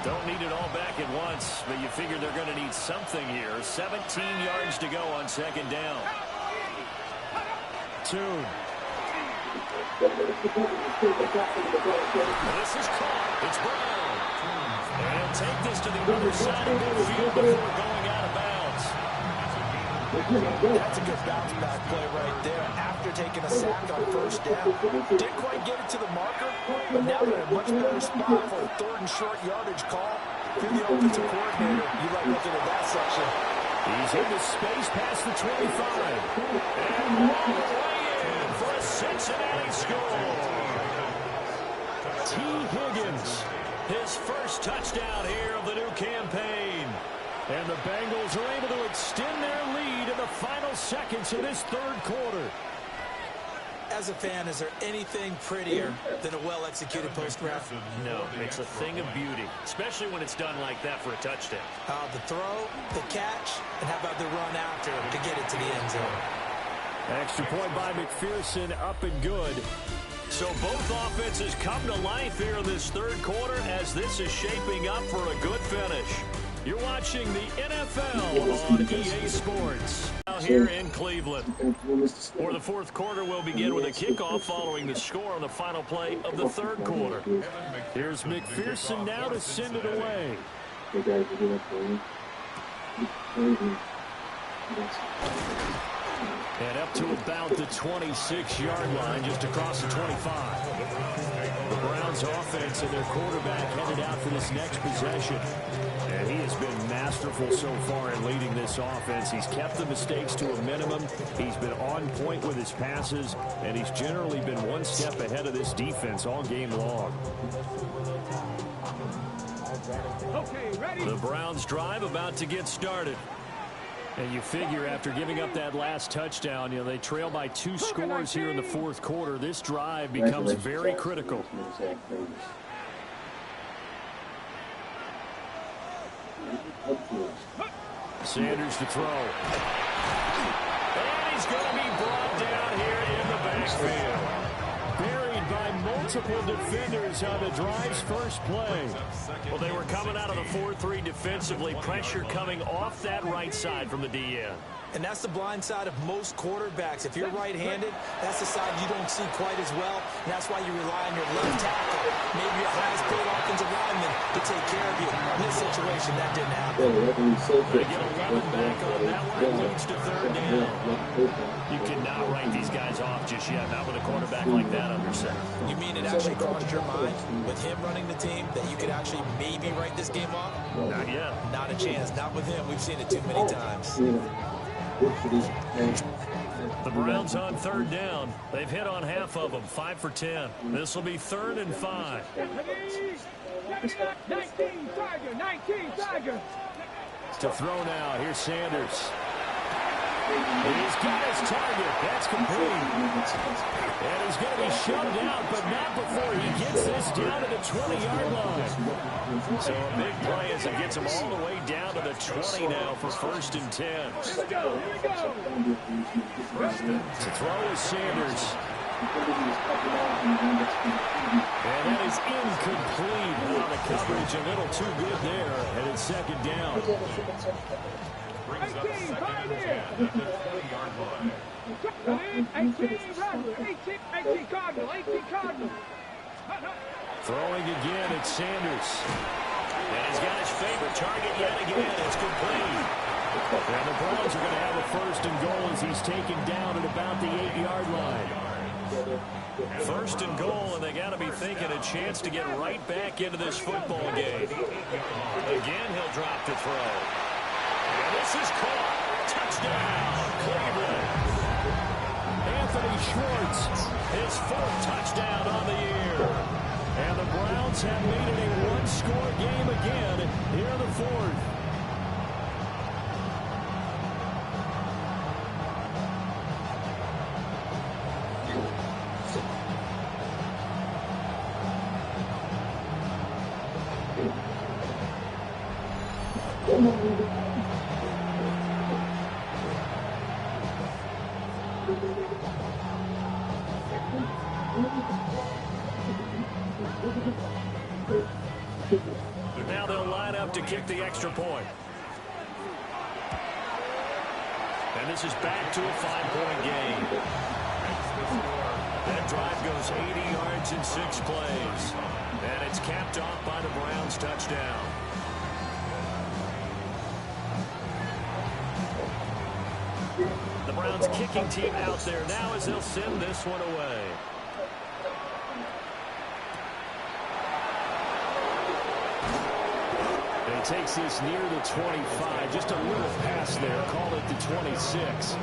C: Don't need it all back at once, but you figure they're going to need something here. 17 yards to go on second down. Tune. This is caught. It's Brown. And he'll take this to the other side of midfield before going out of bounds.
B: That's a good bounce back play right there after taking a sack on first down. Didn't quite get it to the marker, but now they're in a much better spot for a third and short yardage call. If you're the offensive coordinator, you like looking at that section.
C: He's in the space past the 25. And all the way in for a Cincinnati score. T. Higgins, his first touchdown here of the new campaign. And the Bengals are able to extend their lead in the final seconds of this third quarter.
B: As a fan, is there anything prettier than a well-executed post-route?
C: No, it's a thing of beauty, especially when it's done like that for a touchdown.
B: The throw, the catch, and how about the run after to get it to the end zone?
C: Extra point by McPherson, up and good. So both offenses come to life here in this third quarter as this is shaping up for a good finish. You're watching the NFL on EA Sports out here in Cleveland. For the fourth quarter, we'll begin with a kickoff following the score on the final play of the third quarter. Here's McPherson now to send it away. And up to about the 26-yard line, just across the 25. The Browns offense and their quarterback headed out for this next possession. And he has been masterful so far in leading this offense. He's kept the mistakes to a minimum. He's been on point with his passes, and he's generally been one step ahead of this defense all game long.
E: Okay, ready?
C: The Browns drive about to get started. And you figure after giving up that last touchdown, they trail by 2 scores here in the fourth quarter. This drive becomes very critical. Sanders to throw. And he's going to be brought down here in the backfield. Buried by multiple defenders on the drive's first play. Well, they were coming out of the 4-3 defensively. Pressure coming off that right side from the DN.
B: And that's the blind side of most quarterbacks. If you're right-handed, that's the side you don't see quite as well. And that's why you rely on your left tackle, maybe your highest-paid offensive lineman to take care of you. In this situation, that didn't happen.
C: They get 11 back on that one. It leads to third down. You cannot write these guys off just yet, not with a quarterback like that under center.
B: You mean it actually crossed your mind with him running the team that you could actually maybe write this game off?
C: Not yet.
B: Not a chance. Not with him. We've seen it too many times.
C: The Browns on third down. They've hit on half of them, 5 for 10. This will be 3rd and 5.
E: 19 Tiger.
C: To throw now. Here's Sanders. He's got his target. That's complete. And he's going to be shoved out, but not before he gets this down to the 20-yard line. So a big play as it gets him all the way down to the 20 now for 1st and 10.
E: Here we go.
C: To throw is Sanders. And that is incomplete. Now the coverage a little too good there, and it's 2nd down.
D: Brings up 2nd and 10 at the 20-yard line.
E: 18 Cardinal.
C: Throwing again, it's Sanders. And he's got his favorite target yet again. It's complete. And the Browns are going to have a 1st and goal as he's taken down at about the 8-yard line. 1st and goal, and they got to be thinking a chance to get right back into this football game. Again, he'll drop to throw. And this is caught. Touchdown, Cleveland. Anthony Schwartz, his 4th touchdown on the year. And the Browns have made it a 1-score game again here in the 4th. Now they'll line up to kick the extra point. And this is back to a 5-point game. That drive goes 80 yards in 6 plays. And it's capped off by the Browns' touchdown. The Browns kicking team out there now as they'll send this one away. He takes this near the 25. Just a little pass there. Call it the 26.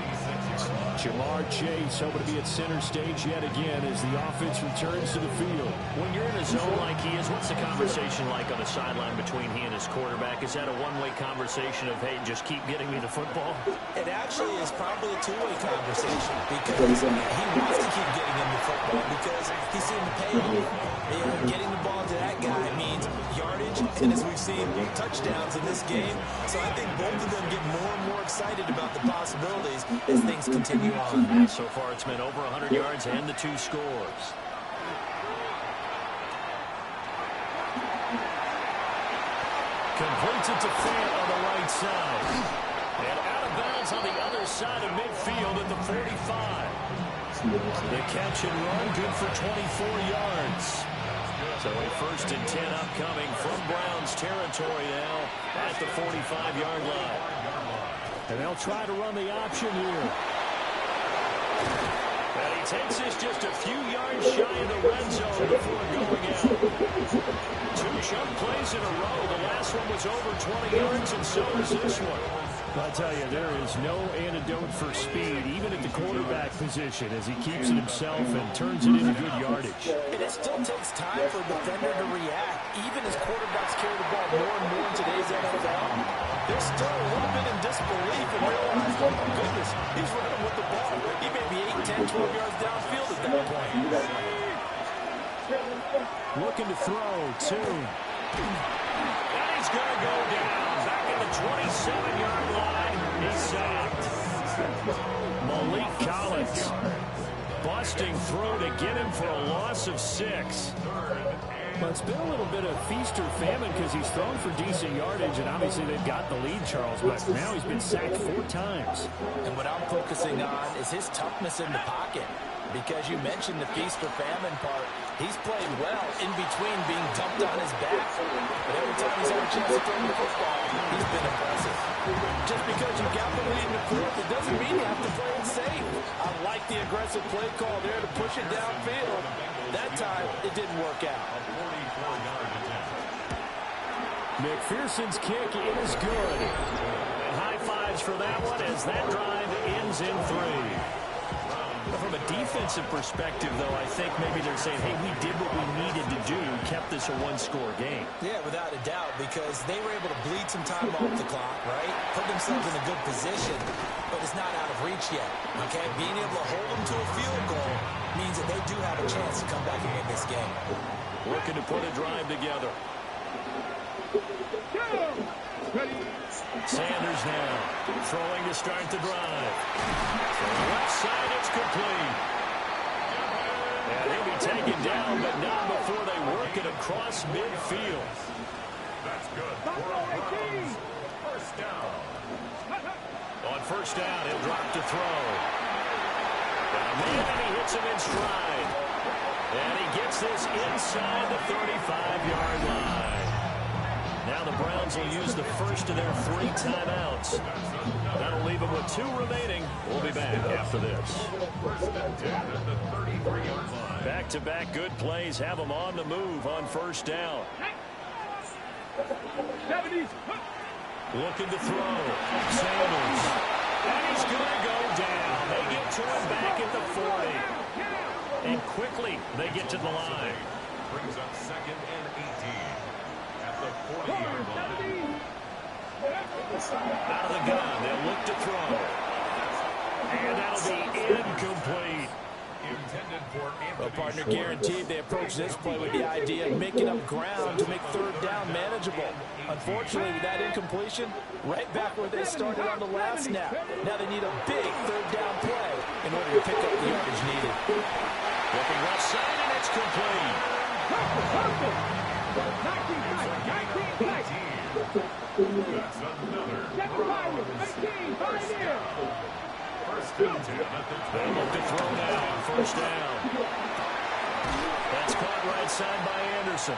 C: Jamar Chase hoping to be at center stage yet again as the offense returns to the field.
I: When you're in a zone like he is, what's the conversation like on the sideline between he and his quarterback? Is that a one-way conversation of, hey, just keep getting me the football?
B: It actually is probably a two-way conversation because he wants to keep getting him the football because he's seeing the payoff. Getting the ball to that guy means yardage, and as we've seen, touchdowns in this game. So I think both of them get more and more excited about the possibilities as things continue on.
I: So far, it's been over 100 yards and the 2 scores.
C: Completes it to Fant on the right side. And out of bounds on the other side of midfield at the 45. The catch and run good for 24 yards. So a 1st and 10 upcoming from Browns territory now at the 45-yard line. And they'll try to run the option here. And he takes this just a few yards shy of the red zone before going out. 2 jump plays in a row. The last one was over 20 yards, and so is this one. I tell you, there is no antidote for speed, even at the quarterback position, as he keeps it himself and turns it into good yardage.
B: And it still takes time for a defender to react, even as quarterbacks carry the ball more and more in today's NFL. They're still a little bit in disbelief and realize, oh my goodness, he's running with the ball. He may be 8, 10, 12 yards downfield at that point.
C: Looking to throw, 2. And he's going to go down. Back at the 27-yard line. He's sacked. Malik Collins busting through to get him for a loss of 6. Well, it's been a little bit of feast or famine because he's thrown for decent yardage, and obviously they've got the lead, Charles, but now he's been sacked 4 times.
B: And what I'm focusing on is his toughness in the pocket. Because you mentioned the feast or famine part, he's played well in between being dumped on his back. But every time he's had a chance to throw the football, he's been impressive. Just because you got the lead in the fourth, it doesn't mean you have to play it safe. I like the aggressive play call there to push it downfield. That time, it didn't work out.
C: McPherson's kick is good. And high fives for that one as that drive ends in 3. From a defensive perspective, though, I think maybe they're saying, hey, we did what we needed to do, kept this a 1-score game.
B: Yeah, without a doubt, because they were able to bleed some time off the clock, right? Put themselves in a good position, but it's not out of reach yet, okay? Being able to hold them to a field goal means that they do have a chance to come back and win this game.
C: Looking to put a drive together. Sanders now throwing to start the drive. From the left side, it's complete. And he'll be taken down, but not before they work it across midfield.
D: That's good. 4 First down.
C: On first down, he'll drop to throw. Got a man, and he hits him in stride. And he gets this inside the 35-yard line. Now the Browns will use the first of their 3 timeouts. That'll leave them with 2 remaining. We'll be back after this. Back-to-back good plays have them on the move on first down. Looking to throw. Sanders. And he's going to go down. They get to him back at the 40. And quickly they get to the line.
D: Brings up 2nd and 18. The 40-yard line.
C: Out of the gun, they'll look to throw. And that'll be incomplete.
D: Intended for
B: Well, partner, guaranteed they approach this play with the idea of making up ground to make 3rd down manageable. Unfortunately, with that incompletion, right back where they started on the last snap. Now they need a big 3rd down play in order to and pick up the yardage needed.
C: Looking left side, and it's complete.
E: Perfect. 19
D: That's another
E: 18, 5 in.
D: first and 10 at the
C: They look to throw now. First down. That's caught right side by Anderson.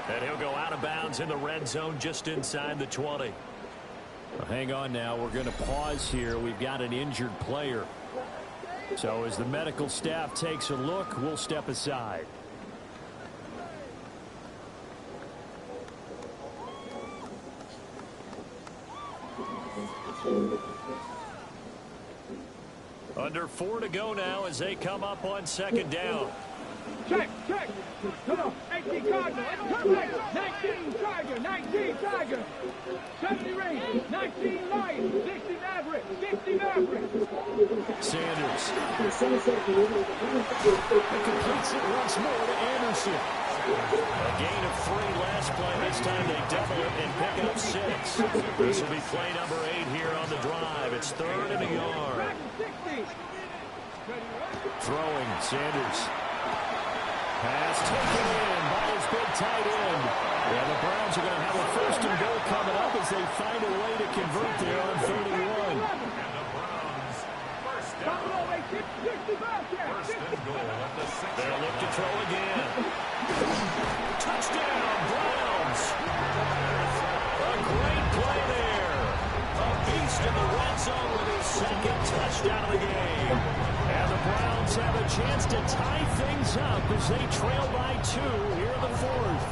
C: And he'll go out of bounds in the red zone just inside the 20. Well, hang on now. We're going to pause here. We've got an injured player. So as the medical staff takes a look, we'll step aside. Under 4 to go now as they come up on second down.
E: Check. Come on. 18 Cardinal. Perfect. 19 Tiger. 19 Tiger. 70 Rain. 19 Lion. 60 Maverick. 60 Maverick.
C: Sanders. Completes it once more to Anderson. A gain of 3 last play. This time they double it and pick up 6. This will be play number 8 here on the drive. It's 3rd and a yard. Throwing, Sanders. Pass taken in by his big tight end. And the Browns are going to have a 1st and goal coming up as they find a way to convert there on 31. They'll look to throw again. Touchdown, Browns. A great play there. A beast in the red zone with his 2nd touchdown of the game. And the Browns have a chance to tie things up as they trail by 2 here in the 4th.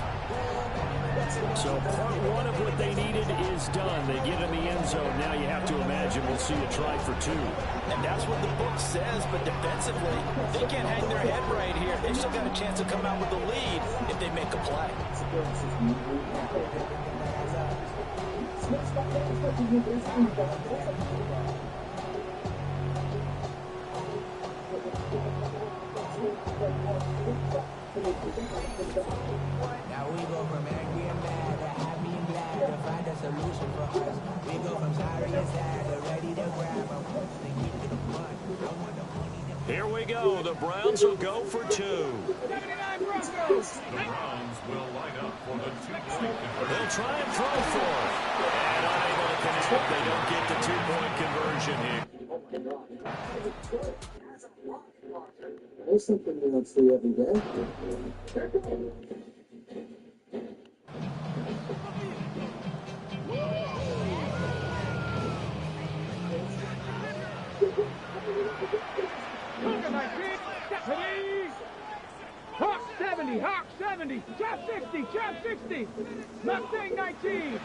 C: So part 1 of what they needed is done. They get in the end zone. Now you have to imagine we'll see a try for 2.
B: And that's what the book says, but defensively, they can't hang their head right here. They've still got a chance to come out with the lead if they make a play.
J: Now we go from angry and mad to happy and glad to find a solution for us. We go from sorry and sad to ready to grab a push to get to the front.
C: Here we go. The Browns will go for 2.
D: The Browns will line up for the 2-point conversion.
C: They'll try and throw for it. And unable to connect. They don't get the 2-point conversion here.
G: There's something we don't see every day.
E: Hawk 70, Hawk 70, Chop 60, Chop 60, Mustang 19.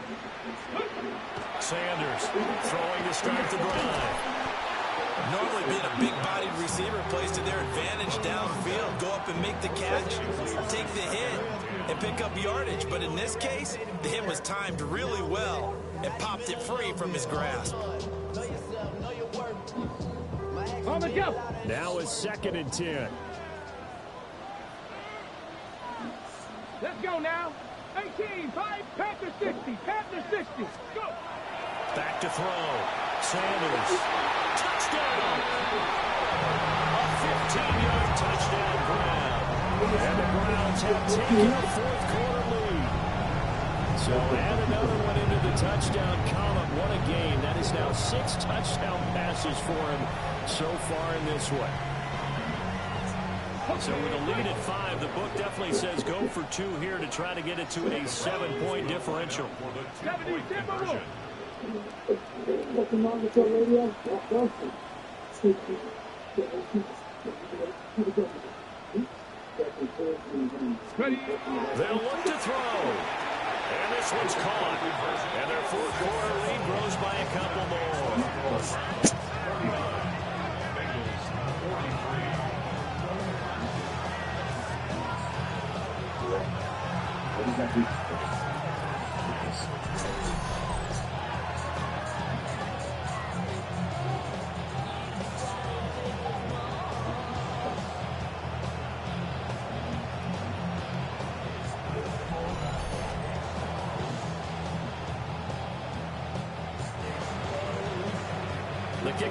C: Sanders throwing to start the drive.
B: Normally being a big-bodied receiver plays to their advantage downfield. Go up and make the catch, take the hit, and pick up yardage. But in this case, the hit was timed really well and popped it free from his grasp.
E: On the go.
C: Now is 2nd and 10.
E: Let's go now. 18, 5, Panther 60, Panther 60. Go.
C: Back to throw. Sanders. Touchdown. A 15-yard touchdown grab. And the Browns have taken a 4th quarter lead. So add another one into the touchdown column. What a game. That is now 6 touchdown passes for him so far in this one. So with a lead at 5, the book definitely says go for 2 here to try to get it to a 7-point differential.
D: For the 2-point conversion.
C: They'll look to throw. And this one's caught. And their 4th quarter lead grows by a couple more.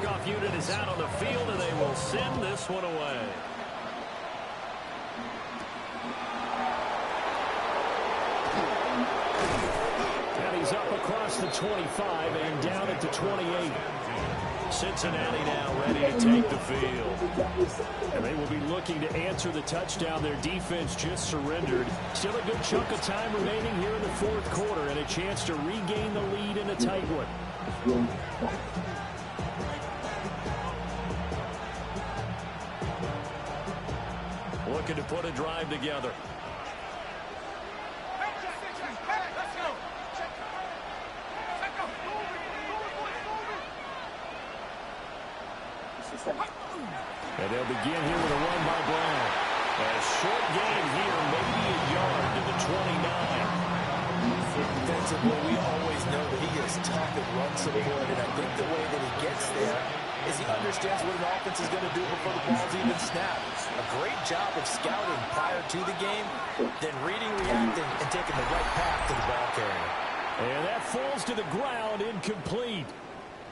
C: kickoff unit is out on the field, and they will send this one away. And he's up across the 25 and down at the 28. Cincinnati now ready to take the field. And they will be looking to answer the touchdown their defense just surrendered. Still a good chunk of time remaining here in the fourth quarter and a chance to regain the lead in a tight one. Looking to put a drive together. And they'll begin here with a run by Brown. A short gain here, maybe a yard to the 29.
B: Defensively, we always know that he is tough at run support, and I think the way that he gets there is he understands what an offense is going to do before the ball's even snapped. A great job of scouting prior to the game, then reading, reacting, and taking the right path to the ball carrier.
C: And that falls to the ground, incomplete.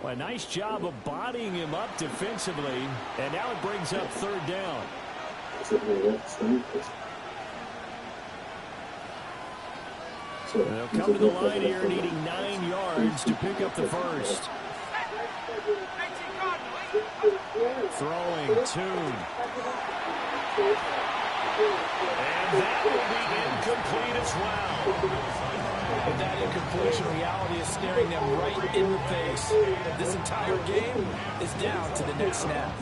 C: Well, a nice job of bodying him up defensively, and now it brings up third down. They'll come to the line here needing 9 yards to pick up the first. Throwing Tune. And that will be incomplete as well.
B: But that incompletion reality is staring them right in the face. This entire game is down to the next snap.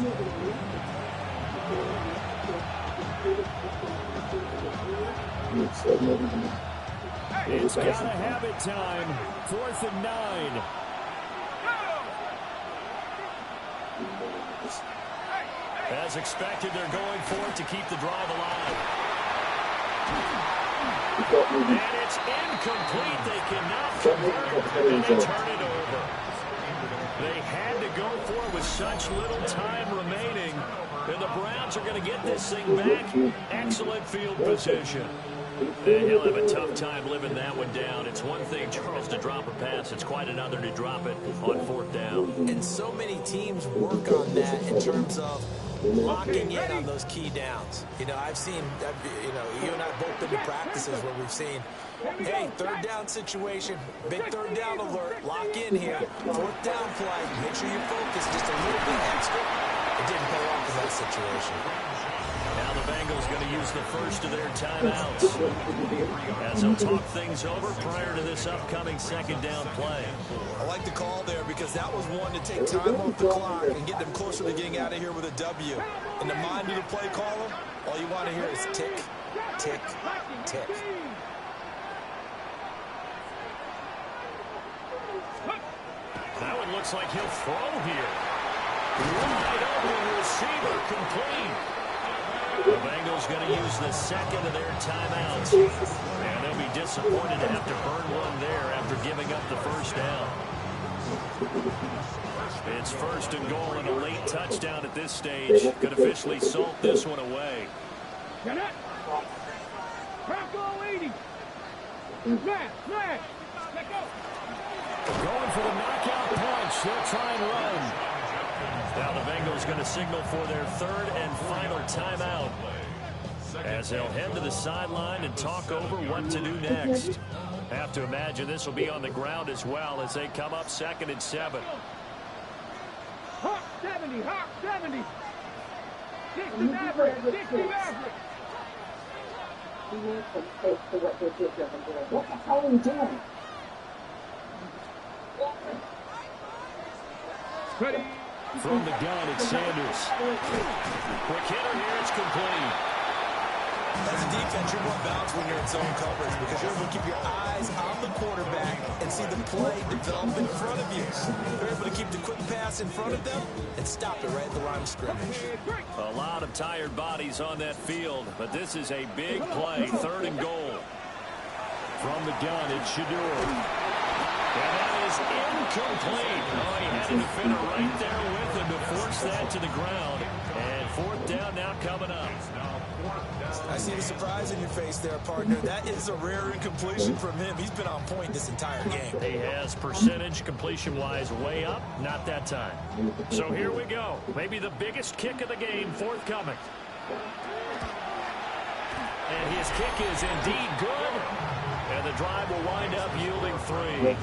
C: It's got to have it time. 4th and 9. As expected, they're going for it to keep the drive alive. And it's incomplete. They cannot convert, and they turn it over. They had to go for it with such little time remaining. And the Browns are going to get this thing back. Excellent field position. And he'll have a tough time living that one down. It's one thing, Charles, to drop a pass. It's quite another to drop it on 4th down.
B: And so many teams work on that in terms of locking in on those key downs. You know, I've seen, you and I both been to practices where we've seen, hey, 3rd down situation, big 3rd down alert, lock in here, 4th down play, make sure you focus just a little bit extra. It didn't pay off in that situation.
C: Now the Bengals going to use the first of their timeouts as they'll talk things over prior to this upcoming 2nd down play.
B: I like the call there because that was one to take time off the clock and get them closer to getting out of here with a W. In the mind of the play caller, all you want to hear is tick, tick, tick.
C: Now it looks like he'll throw here. Wide open receiver, complete. The Bengals going to use the 2nd of their timeouts. And they'll be disappointed to have to burn one there after giving up the 1st down. It's 1st and goal and a late touchdown at this stage. Could officially salt this one away. Going for the knockout punch. They'll try and run. Now the Bengals going to signal for their 3rd and final timeout as they'll head to the sideline and talk over what to do next. Have to imagine this will be on the ground as well as they come up 2nd and 7.
E: Hawk 70, Hawk 70. 60 Maverick, 60 Maverick.
A: What the hell are you doing?
E: Ready.
C: From the gun, it's Sanders. Quick hitter here, it's complete.
B: As a defense, you're more balanced when you're in zone coverage because you're able to keep your eyes on the quarterback and see the play develop in front of you. You're able to keep the quick pass in front of them and stop it right at the line of scrimmage.
C: A lot of tired bodies on that field, but this is a big play, 3rd and goal. From the gun, it's Shador. And that is incomplete. Oh, he had a defender right there with him to force that to the ground. And 4th down now coming up.
B: I see the surprise in your face there, partner. That is a rare incompletion from him. He's been on point this entire game.
I: He has percentage completion-wise way up, not that time. So here we go. Maybe the biggest kick of the game forthcoming. And his kick is indeed good. And the drive will wind up yielding 3.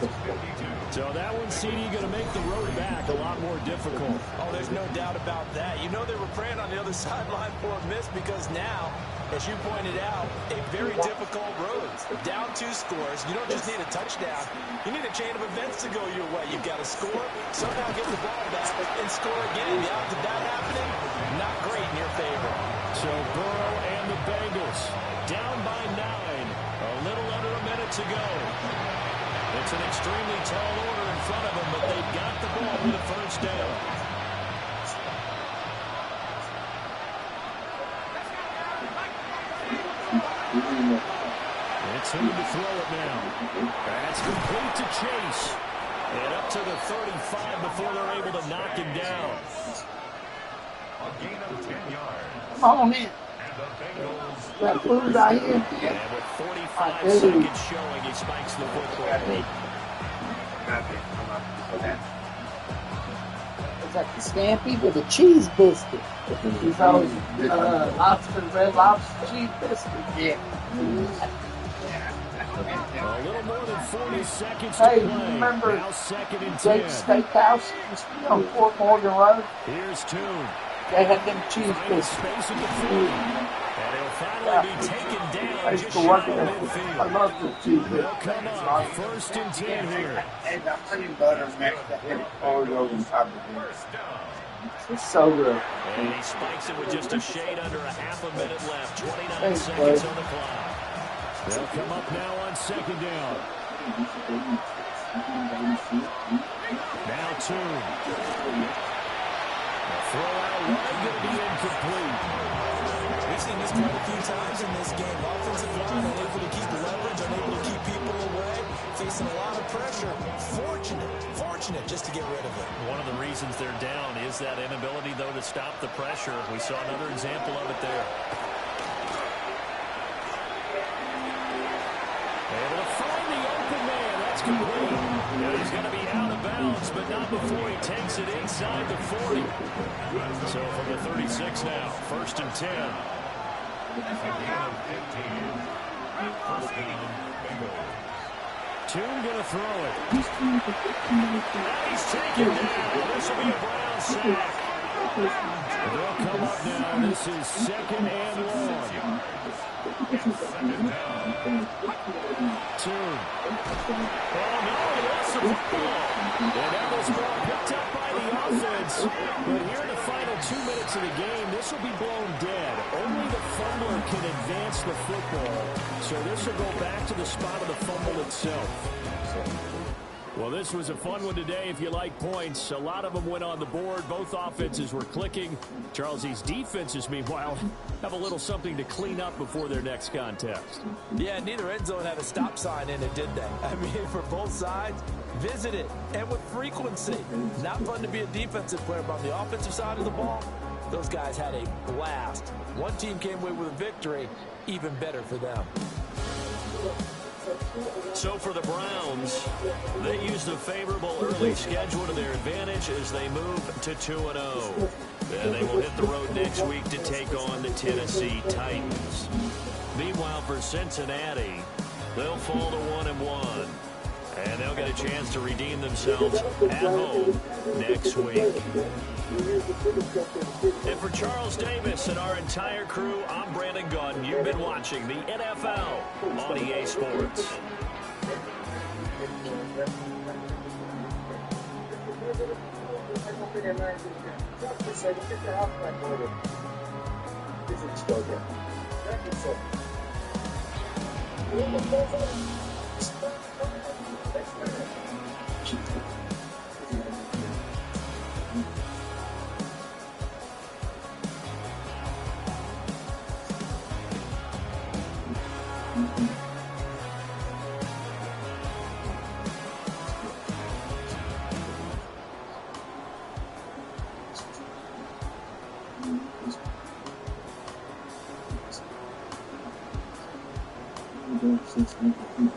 I: So that one, CD, going to make the road back a lot more difficult.
B: Oh, there's no doubt about that. You know they were praying on the other sideline for a miss because now, as you pointed out, a very difficult road. Down 2 scores. You don't just need a touchdown. You need a chain of events to go your way. You've got to score, somehow get the ball back, and score again. The odds of that happening, not great in your favor.
I: So Burrow and the Bengals down by 9. A little under a minute to go. It's an extremely tall order in front of them, but they've got the ball with a first down. It's him to throw it now. That's complete to Chase. And up to the 35 before they're able to knock him down.
D: A gain of 10 yards.
K: Come on in. That food out here.
I: And with 45 seconds showing, he spikes the football.
K: It's like the Stampy with a cheese biscuit. He's always lobster, red lobster cheese biscuit. Yeah.
I: A little more than 40 seconds
K: Hey,
I: to
K: you
I: play.
K: remember
I: Now 2nd and 10.
K: Jake's Steakhouse on Fort Morgan Road?
I: Here's Toon.
K: They had them cheese
I: Finding
K: biscuits.
I: space at the 40. And he'll finally be taken down
K: I used
I: just
K: to work
I: shy of
K: at it. I
I: midfield.
K: love the cheese biscuits.
I: They'll come up 1st and 10 here.
K: And the honey butter mixed that had poured over top of
D: First down.
K: it. It's so good.
I: And he spikes it with just a shade under a half a minute left. 29
K: Thanks,
I: seconds
K: bud.
I: on the clock. They'll come up now on 2nd down. Now Toon. The throw out wide going to be incomplete.
B: We've seen this quite a few times in this game. Offensive line unable to keep leverage, unable to keep people away, facing a lot of pressure. Fortunate just to get rid of it.
I: One of the reasons they're down is that inability, though, to stop the pressure. We saw another example of it there. Able to find the open man. That's complete. And he's going to be out of bounds, but not before he takes it inside the 40. So from the 36 now, 1st and 10.
D: A gain of 15. First down, Bengals.
I: Toon going to throw it. Now he's taken down. This will be a Brown sack. They'll come up now. This is 2nd and 1.
D: Second down.
I: Toon. Oh, no, he lost the football. And that was ball picked up by the offense. But here in the final 2 minutes of the game, this will be blown dead. Only the fumbler can advance the football. So this will go back to the spot of the fumble itself. Well, this was a fun one today if you like points. A lot of them went on the board. Both offenses were clicking. Charles, these defenses, meanwhile, have a little something to clean up before their next contest.
B: Yeah, neither end zone had a stop sign in it, did they? I mean, for both sides, visit it, and with frequency. Not fun to be a defensive player, but on the offensive side of the ball, those guys had a blast. One team came away with a victory, even better for them.
I: So for the Browns, they used a favorable early schedule to their advantage as they move to 2-0. And they will hit the road next week to take on the Tennessee Titans. Meanwhile, for Cincinnati, they'll fall to 1-1. And they'll get a chance to redeem themselves at home next week. And for Charles Davis and our entire crew, I'm Brandon Gunn. You've been watching the NFL on EA Sports.
G: since we competed.